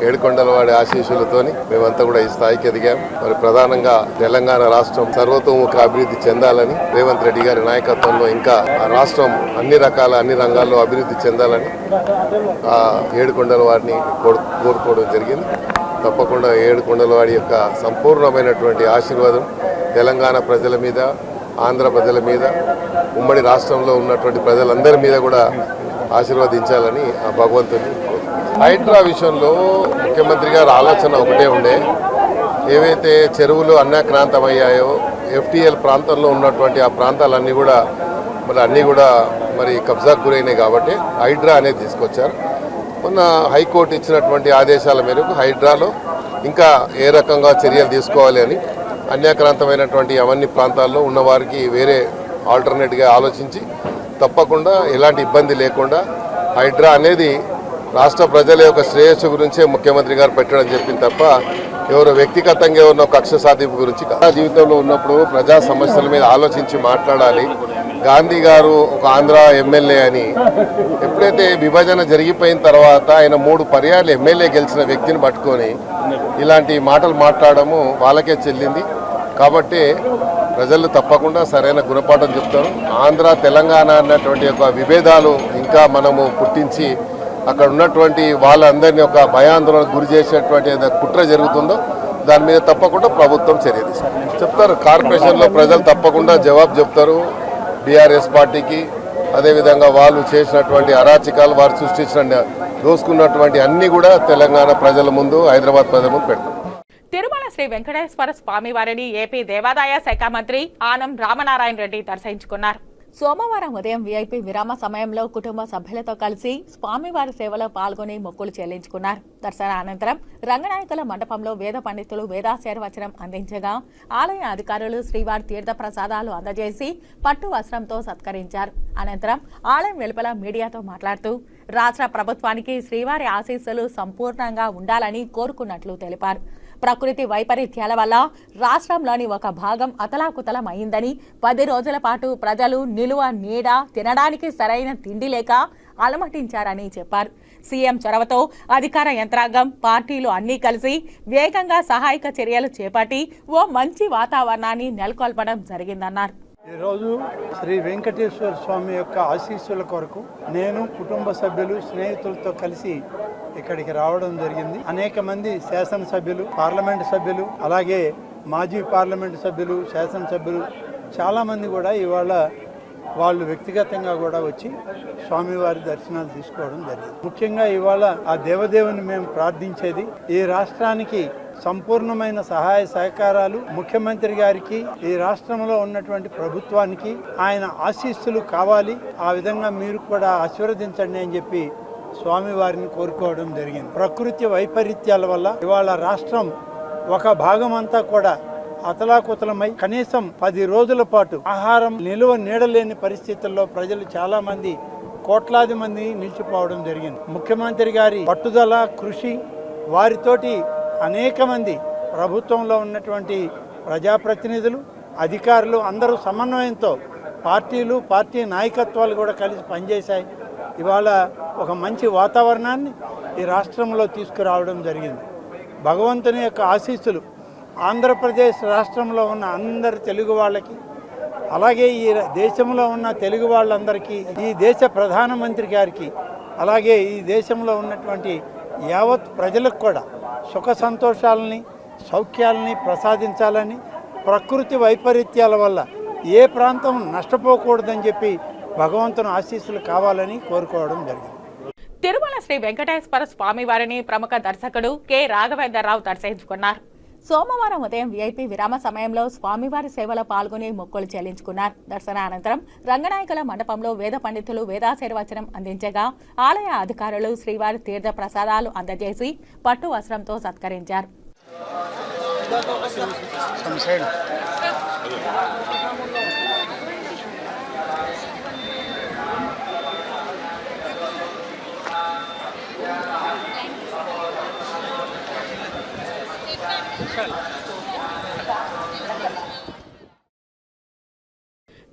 ఏడుకొండలవాడి ఆశీస్సులతోని మేమంతా కూడా ఈ స్థాయికి ఎదిగాం. మరి ప్రధానంగా తెలంగాణ రాష్ట్రం సర్వతోముఖ అభివృద్ధి చెందాలని రేవంత్ రెడ్డి గారి నాయకత్వంలో ఇంకా ఆ రాష్ట్రం అన్ని రంగాల్లో అభివృద్ధి చెందాలని ఆ ఏడుకొండలవాడిని కోరుకోవడం జరిగింది. తప్పకుండా ఏడుకొండలవాడి యొక్క సంపూర్ణమైనటువంటి ఆశీర్వాదం తెలంగాణ ప్రజల మీద, ఆంధ్ర ప్రజల మీద, ఉమ్మడి రాష్ట్రంలో ఉన్నటువంటి ప్రజలందరి మీద కూడా ఆశీర్వదించాలని ఆ భగవంతుని. హైడ్రా విషయంలో ముఖ్యమంత్రి గారి ఆలోచన ఒకటే ఉండే, ఏవైతే చెరువులు అన్యాక్రాంతమయ్యాయో ఎఫ్టీఎల్ ప్రాంతంలో ఉన్నటువంటి ఆ ప్రాంతాలన్నీ కూడా మరి కబ్జాకు గురైనాయి కాబట్టి హైడ్రా అనేది తీసుకొచ్చారు. మొన్న హైకోర్టు ఇచ్చినటువంటి ఆదేశాల మేరకు హైడ్రాలో ఇంకా ఏ రకంగా చర్యలు తీసుకోవాలి అని అన్యాక్రాంతమైనటువంటి అవన్నీ ప్రాంతాల్లో ఉన్నవారికి వేరే ఆల్టర్నేట్గా ఆలోచించి తప్పకుండా ఎలాంటి ఇబ్బంది లేకుండా హైడ్రా అనేది రాష్ట్ర ప్రజల యొక్క శ్రేయస్సు గురించే ముఖ్యమంత్రి గారు పెట్టడం చెప్పింది తప్ప ఎవరో వ్యక్తిగతంగా ఉన్న కక్ష సాధింపు గురించి జీవితంలో ఉన్నప్పుడు ప్రజా సమస్యల మీద ఆలోచించి మాట్లాడాలి. గాంధీ గారు ఒక ఆంధ్ర ఎమ్మెల్యే అని ఎప్పుడైతే విభజన జరిగిపోయిన తర్వాత ఆయన 3 పర్యాలు ఎమ్మెల్యే గెలిచిన వ్యక్తిని పట్టుకొని ఇలాంటి మాటలు మాట్లాడము వాళ్ళకే చెల్లింది. కాబట్టి ప్రజలు తప్పకుండా సరైన గుణపాఠం చెప్తారు. ఆంధ్ర తెలంగాణ అన్నటువంటి ఒక విభేదాలు ఇంకా మనము పుట్టించి అక్కడ ఉన్నటువంటి వాళ్ళందరినీ ఒక భయాందోళనకు గురి చేసేటువంటి కుట్ర జరుగుతుందో దాని మీద తప్పకుండా ప్రభుత్వం చర్య చెప్తారు. కార్పొరేషన్లో ప్రజలు తప్పకుండా జవాబు చెప్తారు బీఆర్ఎస్ పార్టీకి. అదేవిధంగా వాళ్ళు చేసినటువంటి అరాచకాలు, వారు సృష్టించిన దోసుకున్నటువంటి అన్ని కూడా తెలంగాణ ప్రజల ముందు, హైదరాబాద్ ప్రజల ముందు పెడతారు. తిరుమల శ్రీ వెంకటేశ్వర స్వామి వారిని ఏపీ దేవాదాయ శాఖ మంత్రి ఆనం రామనారాయణ రెడ్డి దర్శించుకున్నారు. సోమవారం ఉదయం వీఐపీ విరామ సమయంలో కుటుంబ సభ్యులతో కలిసి స్వామివారి సేవలో పాల్గొని మొక్కులు చెల్లించుకున్నారు. దర్శన అనంతరం రంగనాయకుల మండపంలో వేద పండితులు వేదాశీర్వచనం అందించగా ఆలయ అధికారులు శ్రీవారి తీర్థ ప్రసాదాలు అందజేసి పట్టు వస్త్రంతో సత్కరించారు. అనంతరం ఆలయం వెలుపల మీడియాతో మాట్లాడుతూ రాష్ట్ర ప్రభుత్వానికి శ్రీవారి ఆశీస్సులు సంపూర్ణంగా ఉండాలని కోరుకున్నట్లు తెలిపారు. ప్రకృతి వైపరీత్యాల వల్ల రాష్ట్రంలోని ఒక భాగం అతలాకుతలం అయిందని, 10 రోజుల పాటు ప్రజలు నిలువ నీడ తినడానికి సరైన తిండి లేక అలమటించారని చెప్పారు. సీఎం చొరవతో అధికార యంత్రాంగం, పార్టీలు అన్నీ కలిసి వేగంగా సహాయక చర్యలు చేపట్టి ఓ మంచి వాతావరణాన్ని నెలకొల్పడం జరిగిందన్నారు. ఈరోజు శ్రీ వెంకటేశ్వర స్వామి యొక్క ఆశీస్సుల కొరకు నేను, కుటుంబ సభ్యులు, స్నేహితులతో కలిసి ఇక్కడికి రావడం జరిగింది. అనేక మంది శాసనసభ్యులు, పార్లమెంటు సభ్యులు, అలాగే మాజీ పార్లమెంటు సభ్యులు, శాసనసభ్యులు చాలామంది కూడా ఇవాళ వాళ్ళు వ్యక్తిగతంగా కూడా వచ్చి స్వామివారి దర్శనాలు తీసుకోవడం జరిగింది. ముఖ్యంగా ఇవాళ ఆ దేవదేవుని మేము ప్రార్థించేది ఈ రాష్ట్రానికి సంపూర్ణమైన సహాయ సహకారాలు ముఖ్యమంత్రి గారికి, ఈ రాష్ట్రంలో ఉన్నటువంటి ప్రభుత్వానికి ఆయన ఆశీస్సులు కావాలి. ఆ విధంగా మీరు కూడా ఆశీర్వదించండి అని చెప్పి స్వామివారిని కోరుకోవడం జరిగింది. ప్రకృతి వైపరీత్యాల వల్ల ఇవాళ రాష్ట్రం ఒక భాగం అంతా కూడా అతలాకుతలమై కనీసం 10 రోజుల పాటు ఆహారం నిలువ నీడలేని పరిస్థితుల్లో ప్రజలు చాలా మంది, కోట్లాది మంది నిలిచిపోవడం జరిగింది. ముఖ్యమంత్రి గారి పట్టుదల, కృషి, వారితోటి అనేక మంది ప్రభుత్వంలో ఉన్నటువంటి ప్రజాప్రతినిధులు, అధికారులు అందరూ సమన్వయంతో పార్టీలు, పార్టీ నాయకత్వాలు కూడా కలిసి పనిచేశాయి. ఇవాళ ఒక మంచి వాతావరణాన్ని ఈ రాష్ట్రంలో తీసుకురావడం జరిగింది. భగవంతుని యొక్క ఆశీస్సులు ఆంధ్రప్రదేశ్ రాష్ట్రంలో ఉన్న అందరు తెలుగు వాళ్ళకి, అలాగే ఈ దేశంలో ఉన్న తెలుగు వాళ్ళందరికీ, ఈ దేశ ప్రధానమంత్రి గారికి, అలాగే ఈ దేశంలో ఉన్నటువంటి యావత్ ప్రజలకు కూడా సుఖ సంతోషాలని, సౌఖ్యాలని ప్రసాదించాలని, ప్రకృతి వైపరీత్యాల వల్ల ఏ ప్రాంతం నష్టపోకూడదని చెప్పి భగవంతుని ఆశీస్సులు కావాలని కోరుకోవడం జరిగింది. తిరుమల శ్రీ వెంకటేశ్వర స్వామి వారిని ప్రముఖ దర్శకుడు కె రాఘవేంద్రరావు దర్శించుకున్నారు. సోమవారం ఉదయం వీఐపీ విరామ సమయంలో స్వామివారి సేవలో పాల్గొని మొక్కులు చెల్లించుకున్నారు. దర్శనానంతరం రంగనాయకుల మండపంలో వేద పండితులు వేదాశీర్వచనం అందించగా ఆలయ అధికారులు శ్రీవారి తీర్థ ప్రసాదాలు అందజేసి పట్టు వస్త్రంతో సత్కరించారు.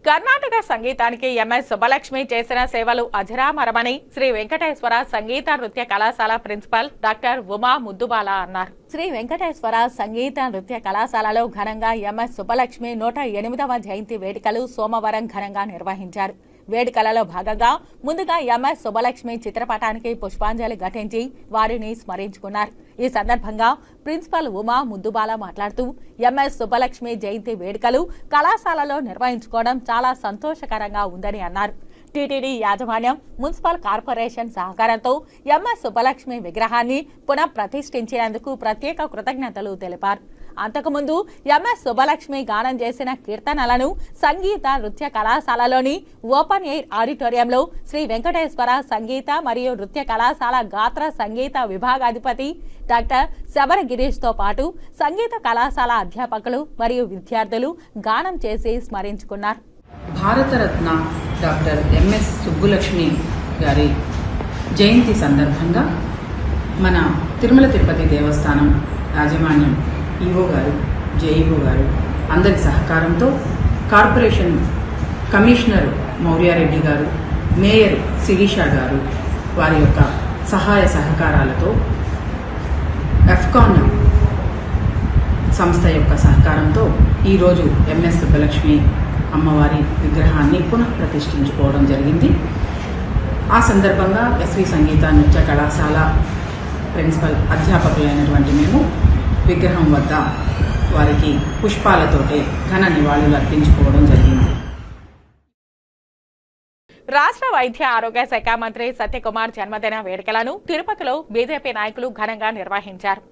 కర్ణాటక సంగీతానికి ఎంఎస్ సుబ్బలక్ష్మి చేసిన సేవలు అజరామరమని శ్రీ వెంకటేశ్వర సంగీత నృత్య కళాశాల ప్రిన్సిపల్ డాక్టర్ ఉమా ముద్దుబాల అన్నారు. శ్రీ వెంకటేశ్వర సంగీత నృత్య కళాశాలలో ఘనంగా ఎంఎస్ సుబ్బలక్ష్మి 108వ జయంతి వేడుకలు సోమవారం ఘనంగా నిర్వహించారు. వేడుకలలో భాగంగా ముందుగా ఎంఎస్ సుబ్బలక్ష్మి చిత్రపటానికి పుష్పాంజలి ఘటించి వారిని స్మరించుకున్నారు. ఈ సందర్భంగా ప్రిన్సిపల్ ఉమా ముద్దుబాల మాట్లాడుతూ ఎంఎస్ సుబ్బలక్ష్మి జయంతి వేడుకలు కళాశాలలో నిర్వహించుకోవడం చాలా సంతోషకరంగా ఉందని అన్నారు. టీటీడీ యాజమాన్యం, మున్సిపల్ కార్పొరేషన్ సహకారంతో ఎంఎస్ సుబ్బలక్ష్మి విగ్రహాన్ని పునః ప్రతిష్ఠించినందుకు ప్రత్యేక కృతజ్ఞతలు తెలిపారు. అంతకుముందు ఎంఎస్ సుబ్బలక్ష్మి గానం చేసిన కీర్తనలను సంగీత నృత్య కళాశాలలోని ఓపెన్ ఎయిర్ ఆడిటోరియంలో శ్రీ వెంకటేశ్వర సంగీత మరియు నృత్య కళాశాల గాత్ర సంగీత విభాగాధిపతి డాక్టర్ శబర గిరీష్ తో పాటు సంగీత కళాశాల అధ్యాపకులు మరియు విద్యార్థులు గానం చేసి స్మరించుకున్నారు. భారతరత్న డాక్టర్ ఎంఎస్ సుబ్బులక్ష్మి గారి జయంతి సందర్భంగా మన తిరుమల తిరుపతి దేవస్థానం యాజమాన్యం, ఈఓ గారు, జేఈఓ గారు అందరి సహకారంతో కార్పొరేషన్ కమిషనర్ మౌర్యారెడ్డి గారు, మేయర్ శిరీష గారు వారి యొక్క సహాయ సహకారాలతో ఎఫ్కాన్ సంస్థ యొక్క సహకారంతో ఈరోజు ఎంఎస్ సుబ్బలక్ష్మి అమ్మవారి విగ్రహాన్ని పునః ప్రతిష్ఠించుకోవడం జరిగింది. ఆ సందర్భంగా ఎస్వి సంగీత నృత్య కళాశాల ప్రిన్సిపల్ అధ్యాపకులైనటువంటి మేము విగ్రహం వద్ద వారికి పుష్పాలతోటే ఘన నివాళులు అర్పించుకోవడం జరిగింది. రాష్ట్ర వైద్య ఆరోగ్య శాఖ మంత్రి సత్యకుమార్ జన్మదిన వేడుకలను తిరుపతిలో బీజేపీ నాయకులు ఘనంగా నిర్వహించారు.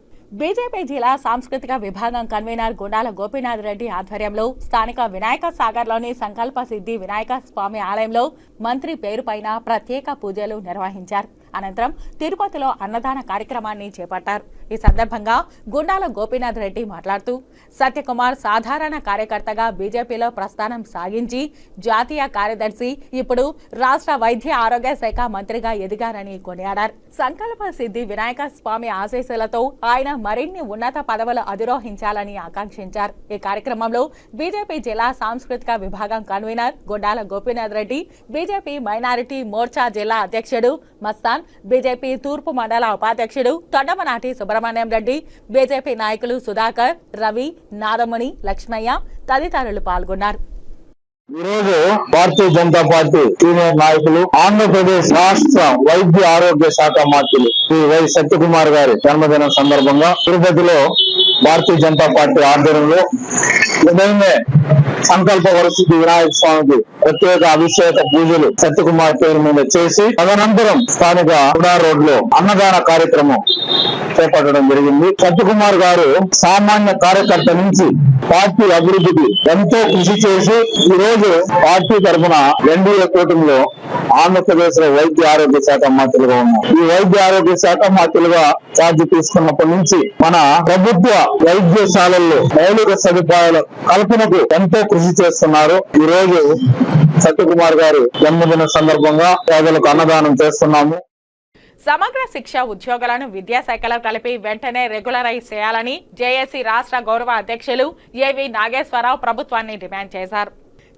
బీజేపీ జిల్లా సాంస్కృతిక విభాగం కన్వీనర్ గుండాల గోపీనాథ్ రెడ్డి ఆధ్వర్యంలో స్థానిక వినాయక సాగర్లోని సంకల్ప సిద్ధి వినాయక స్వామి ఆలయంలో మంత్రి పేరుపైన ప్రత్యేక పూజలు నిర్వహించారు. అనంతరం తిరుపతిలో అన్నదాన కార్యక్రమాన్ని చేపట్టారు. ఈ సందర్భంగా గుండాల గోపీనాథ్ రెడ్డి మాట్లాడుతూ సత్యకుమార్ సాధారణ కార్యకర్తగా బీజేపీలో ప్రస్థానం సాగించి జాతీయ కార్యదర్శి, ఇప్పుడు రాష్ట్ర వైద్య ఆరోగ్య శాఖ మంత్రిగా ఎదిగారని కొనియాడారు. సంకల్ప సిద్ధి వినాయక స్వామి ఆశీస్సులతో ఆయన మరిన్ని ఉన్నత పదవులు అధిరోహించాలని ఆకాంక్షించారు. ఈ కార్యక్రమంలో బీజేపీ జిల్లా సాంస్కృతిక విభాగం convener Gundala Gopinath Reddy, BJP minority Morcha జిల్లా అధ్యక్షుడు మస్తాన్, బీజేపీ తూర్పు మండల ఉపాధ్యక్షుడు తొండమనాటి సుబ్రహ్మణ్యం రెడ్డి, బీజేపీ నాయకులు సుధాకర్, రవి, నాదముని, లక్ష్మయ్య తదితరులు పాల్గొన్నారు. ఈరోజు భారతీయ జనతా పార్టీ సీనియర్ నాయకులు, ఆంధ్రప్రదేశ్ రాష్ట్ర వైద్య ఆరోగ్య శాఖ మంత్రులు శ్రీ వై సత్యకుమార్ గారి జన్మదినం సందర్భంగా తిరుపతిలో భారతీయ జనతా పార్టీ ఆధ్వర్యంలో ఉదయమే సంకల్ప వరసిద్ధి వినాయక స్వామికి ప్రత్యేక అభిషేక పూజలు సత్యకుమార్ పేరు మీద చేసి తదనంతరం స్థానిక హుడా రోడ్ లో అన్నదాన కార్యక్రమం చేపట్టడం జరిగింది. సత్యకుమార్ గారు సామాన్య కార్యకర్త నుంచి పార్టీ అభివృద్ధికి ఎంతో కృషి చేసి ఈ రోజు పార్టీ తరఫున ఎన్డీఏ కూటమిలో ఆంధ్రప్రదేశ్ లో వైద్య ఆరోగ్య శాఖ మంత్రులుగా ఉన్నారు. ఈ వైద్య ఆరోగ్య శాఖ మంత్రులుగా ఛార్జీ తీసుకున్నప్పటి నుంచి మన ప్రభుత్వ వైద్యశాలల్లో మౌలిక సదుపాయాల కల్పనకు ఎంతో కృషి చేస్తున్నారు. ఈ రోజు సత్యకుమార్ గారు జన్మదిన సందర్భంగా పేదలకు అన్నదానం చేస్తున్నాము. సమగ్ర శిక్ష ఉద్యోగులను విద్యాశాఖలో కలిపి వెంటనే రెగ్యులరైజ్ చేయాలని జేఏసీ రాష్ట్ర గౌరవ అధ్యక్షులు ఏవి నాగేశ్వరరావు ప్రభుత్వాన్ని డిమాండ్ చేశారు.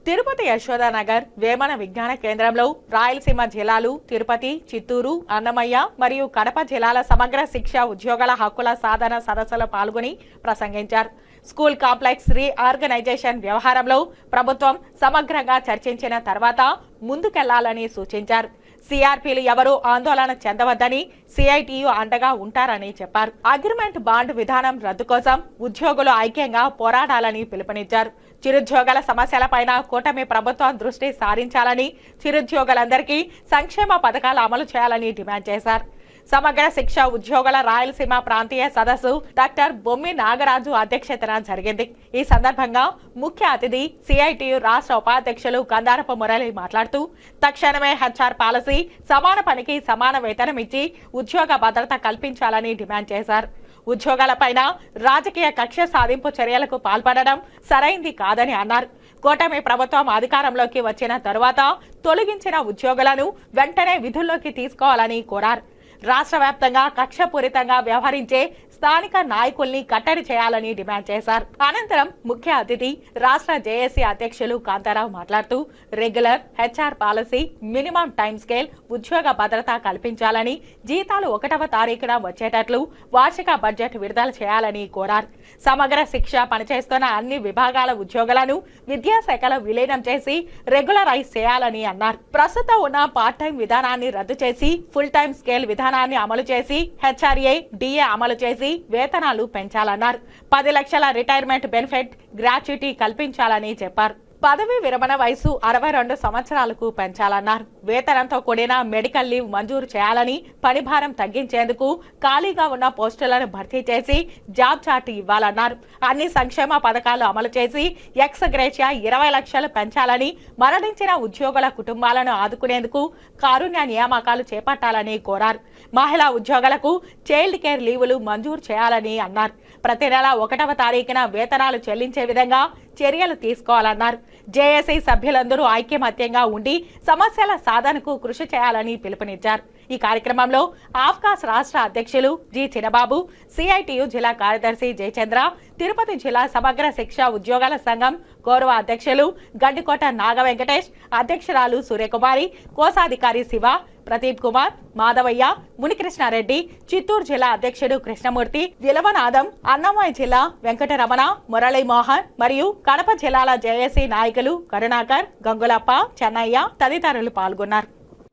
తిరుపతి యశోదానగర్ వేమన విజ్ఞాన కేంద్రంలో రాయలసీమ జిల్లాలు తిరుపతి, చిత్తూరు, అన్నమయ్య మరియు కడప జిల్లాల సమగ్ర శిక్ష ఉద్యోగుల హక్కుల సాధన సదస్సులో పాల్గొని ప్రసంగించారు. స్కూల్ కాంప్లెక్స్ రీఆర్గనైజేషన్ వ్యవహారంలో ప్రభుత్వం సమగ్రంగా చర్చించిన తర్వాత ముందుకెళ్లాలని సూచించారు. సిఆర్పీలు ఎవరూ ఆందోళన చెందవద్దని సిఐటియు అండగా ఉంటారని చెప్పారు. అగ్రిమెంట్ బాండ్ విధానం రద్దు కోసం ఉద్యోగులు ఐక్యంగా పోరాడాలని పిలుపునిచ్చారు. చిరుద్యోగుల సమస్యలపైన కూటమి ప్రభుత్వం దృష్టి సారించాలని, చిరుద్యోగులందరికీ సంక్షేమ పథకాలు అమలు చేయాలని డిమాండ్ చేశారు. సమగ్ర శిక్ష ఉద్యోగుల రాయలసీమ ప్రాంతీయ సదస్సు డాక్టర్ బొమ్మి నాగరాజు అధ్యక్షతన జరిగింది. ఈ సందర్భంగా ముఖ్య అతిథి సిఐటియు రాష్ట్ర ఉపాధ్యక్షులు కందారపు మురళి మాట్లాడుతూ తక్షణమే హెచ్ఆర్ పాలసీ, సమాన పనికి సమాన వేతనం ఇచ్చి ఉద్యోగ భద్రత కల్పించాలని డిమాండ్ చేశారు. ఉద్యోగాలపైన రాజకీయ కక్ష సాధింపు చర్యలకు పాల్పడడం సరైంది కాదని అన్నారు. కూటమి ప్రభుత్వం అధికారంలోకి వచ్చిన తరువాత తొలగించిన ఉద్యోగులను వెంటనే విధుల్లోకి తీసుకోవాలని కోరారు. రాష్ట్ర వ్యాప్తంగా కక్షపూరితంగా వ్యవహరించే స్థానిక నాయకుల్ని కట్టడి చేయాలని డిమాండ్ చేశారు. అనంతరం ముఖ్య అతిథి రాష్ట్ర జేఏసీ అధ్యక్షులు కాంతారావు మాట్లాడుతూ regular HR policy, minimum time scale, ఉద్యోగ భద్రత కల్పించాలని, జీతాలు 1వ తారీఖున వచ్చేటట్లు వార్షిక బడ్జెట్ విడుదల చేయాలని కోరారు. సమగ్ర శిక్ష పనిచేస్తున్న అన్ని విభాగాల ఉద్యోగులను విద్యాశాఖలో విలీనం చేసి రెగ్యులరైజ్ చేయాలని అన్నారు. ప్రస్తుతం ఉన్న పార్ట్ టైం విధానాన్ని రద్దు చేసి ఫుల్ టైం స్కేల్ విధానాన్ని అమలు చేసి హెచ్ఆర్ఏ, డిఏ అమలు చేసి వేతనాలు పెంచాలన్నారు. 10 లక్షల రిటైర్మెంట్ బెనిఫిట్, గ్రాట్యుటీ కల్పించాలని చెప్పారు. పదవీ విరమణ వయసు 62 సంవత్సరాలకు పెంచాలన్నారు. వేతనంతో కూడిన మెడికల్ లీవ్ మంజూరు చేయాలని, పనిభారం తగ్గించేందుకు ఖాళీగా ఉన్న పోస్టులను భర్తీ చేసి జాబ్ చార్ట్ ఇవ్వాలన్నారు. అన్ని సంక్షేమ పథకాలు అమలు చేసి ఎక్స్ గ్రేషియా 20 లక్షలు పెంచాలని, మరణించిన ఉద్యోగుల కుటుంబాలను ఆదుకునేందుకు కారుణ్య నియామకాలు చేపట్టాలని కోరారు. మహిళా ఉద్యోగులకు చైల్డ్ కేర్ లీవులు మంజూరు చేయాలని అన్నారు. ప్రతి నెల 1వ తారీఖున వేతనాలు చెల్లించే విధంగా చర్యలు తీసుకోవాలన్నారు. జేఏసీ సభ్యులందరూ ఐక్యమత్యంగా ఉండి సమస్యల సాధనకు కృషి చేయాలని పిలుపునిచ్చారు. ఈ కార్యక్రమంలో ఆఫ్కాస్ రాష్ట్ర అధ్యక్షులు జి చిన్నబాబు, సిఐటియు జిల్లా కార్యదర్శి జయచంద్ర, తిరుపతి జిల్లా సమగ్ర శిక్ష ఉద్యోగాల సంఘం గౌరవ అధ్యక్షులు గండికోట నాగవెంకటేష్, అధ్యక్షురాలు సూర్యకుమారి, కోశాధికారి శివ, ప్రదీప్ కుమార్, మాధవయ్య, మునికృష్ణారెడ్డి, చిత్తూరు జిల్లా అధ్యక్షుడు కృష్ణమూర్తి, విలవనాథం, అన్నమయ్య జిల్లా వెంకటరమణ, మురళీమోహన్ మరియు కడప జిల్లాల జేఏసీ నాయకులు కరుణాకర్, గంగులప్ప, చెన్నయ్య తదితరులు పాల్గొన్నారు.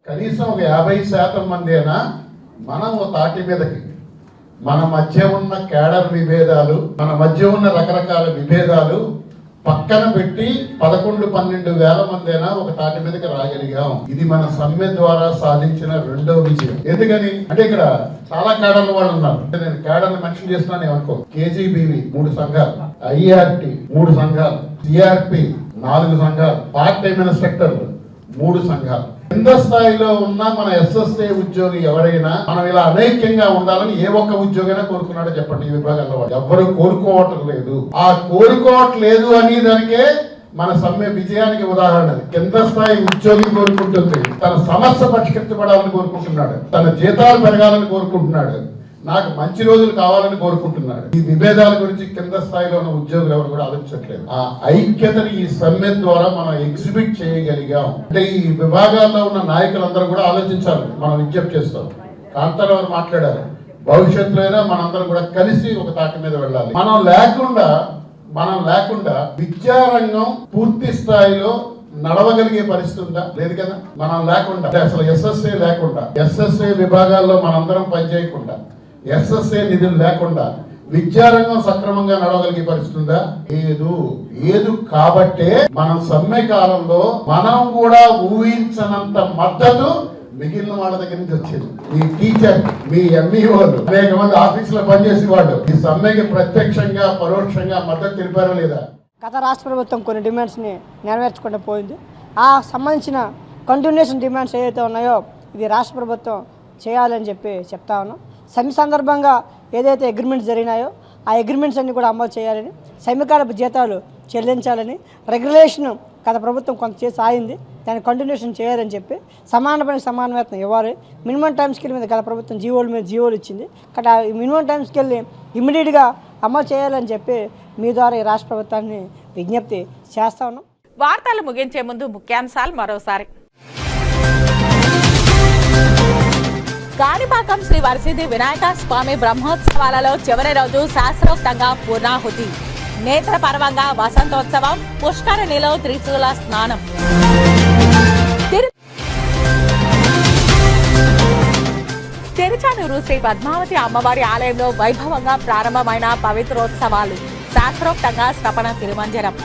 కనీసం ఒక 50% మంది అయినా మనం తాటి మీదకి మన మధ్య ఉన్న కేడర్ విభేదాలు, మన మధ్య ఉన్న రకరకాల విభేదాలు పక్కన పెట్టి 11-12 వేల మంది అయినా ఒక తాటి మీదకి రాగలిగాం. ఇది మన సమ్మె ద్వారా సాధించిన 2వ విజయం. ఎందుకని అంటే ఇక్కడ చాలా కేడర్ల వాళ్ళు ఉన్నారు. నేను కేడర్ని మెన్షన్ చేస్తున్నాను ఏమనుకో. కేజీబీవి 3 సంఘాలు, ఐఆర్టీ 3 సంఘాలు, సిఆర్పి 4 సంఘాలు, పార్ట్ టైం ఇన్స్ట్రక్టర్లు 3 సంఘాలు. కింద స్థాయిలో ఉన్న మన ఎస్ఎస్ఏ ఉద్యోగి ఎవరైనా మనం ఇలా అనైక్యంగా ఉండాలని ఏ ఒక్క ఉద్యోగైనా కోరుకున్నాడో చెప్పండి. ఈ విభాగంలో ఎవరు కోరుకోవటం లేదు. ఆ కోరుకోవట్లేదు అనే దానికే మన సమ్మె విజయానికి ఉదాహరణ. కింద స్థాయి ఉద్యోగి కోరుకుంటుంది, తన సమస్య పరిష్కరించబడాలని కోరుకుంటున్నాడు, తన జీతాలు పెరగాలని కోరుకుంటున్నాడు, నాకు మంచి రోజులు కావాలని కోరుకుంటున్నాడు. ఈ విభేదాల గురించి కింద స్థాయిలో ఉన్న ఉద్యోగులు ఎవరు కూడా ఆలోచించట్లేదు. ఆ ఐక్యతని ఈ సమ్మె ద్వారా మనం ఎగ్జిబిట్ చేయగలిగాం. అంటే ఈ విభాగాల్లో ఉన్న నాయకులందరూ కూడా ఆలోచించాలి. మనం విజ్ఞప్తి చేస్తాం. కాంతారావు మాట్లాడారు, భవిష్యత్తులో అయినా మనందరం కూడా కలిసి ఒక తాటి మీద వెళ్ళాలి. మనం లేకుండా విద్యారంగం పూర్తి స్థాయిలో నడవగలిగే పరిస్థితి ఉందా? లేదు కదా. మనం లేకుండా అసలు ఎస్ఎస్ఏ లేకుండా, ఎస్ఎస్ఏ విభాగాల్లో మనందరం పనిచేయకుండా, ఎస్ఎస్ఏ నిధులు లేకుండా విద్యారంగం సక్రమంగా నడవగలిగే పరిస్థితి ఉందా? లేదు. కాబట్టే మనం సమ్మె కాలంలో మనం కూడా ఊహించనంత మద్దతు మిగిలిన వాళ్ళ దగ్గర నుంచి వచ్చేది. మీ టీచర్, మీ ఎంఈఓలు, అనేక మంది ఆఫీసులో పనిచేసే వాళ్ళు ఈ సమ్మెకి ప్రత్యక్షంగా పరోక్షంగా మద్దతు తెలిపారో లేదా? గత రాష్ట్ర ప్రభుత్వం కొన్ని డిమాండ్స్ని నెరవేర్చకుండా పోయింది. ఆ సంబంధించిన కంటిన్యూషన్ డిమాండ్స్ ఏదైతే ఉన్నాయో ఇది రాష్ట్ర ప్రభుత్వం చేయాలని చెప్తా ఉన్నాం. సమ్మె సందర్భంగా ఏదైతే అగ్రిమెంట్స్ జరిగినాయో ఆ అగ్రిమెంట్స్ అన్ని కూడా అమలు చేయాలని, సమ్మెకాలపు జీతాలు చెల్లించాలని, రెగ్యులేషన్ గత ప్రభుత్వం కొంత చేసి ఆయింది, దాన్ని కంటిన్యూషన్ చేయాలని సమాన పనికి సమాన వేతనం ఇవ్వాలి. మినిమం టైం స్కేల్ మీద గత ప్రభుత్వం జీవోలు ఇచ్చింది. కాబట్టి ఆ మినిమం టైం స్కేల్ని ఇమ్మీడియట్గా అమలు చేయాలని మీ ద్వారా ఈ రాష్ట్ర ప్రభుత్వాన్ని విజ్ఞప్తి చేస్తా ఉన్నాం. వార్తలు ముగించే ముందు ముఖ్యాంశాలు మరోసారి. కాణిపాకం శ్రీ వరసిద్ధి వినాయక స్వామి బ్రహ్మోత్సవాలలో చివరి రోజు శాస్త్రోక్తంగా పూర్ణాహుతి. నేత్ర పర్వంగా వసంతోత్సవం, పుష్కరిణిలో త్రిశూల స్నానం. తిరుచానూరు శ్రీ పద్మావతి అమ్మవారి ఆలయంలో వైభవంగా ప్రారంభమైన పవిత్రోత్సవాలు. శాస్త్రోక్తంగా శ్రవణ తిరుమంజనం.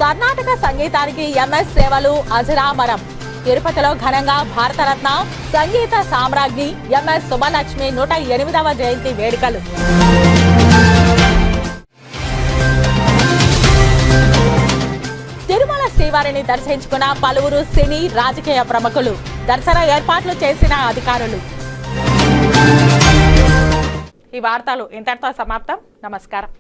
కర్ణాటక సంగీతానికి ఎంఎస్ సేవలు అజరామరం. తిరుపతిలో ఘనంగా భారతరత్న సంగీత సామ్రాజ్ఞి ఎంఎస్ సుబ్బలక్ష్మి 108వ జయంతి వేడుకలు. తిరుమల శ్రీవారిని దర్శించుకున్న పలువురు సినీ రాజకీయ ప్రముఖులు. దర్శన ఏర్పాట్లు చేసిన అధికారులు. ఈ వార్తలు ఇంతటితో సమాప్తం. నమస్కారం.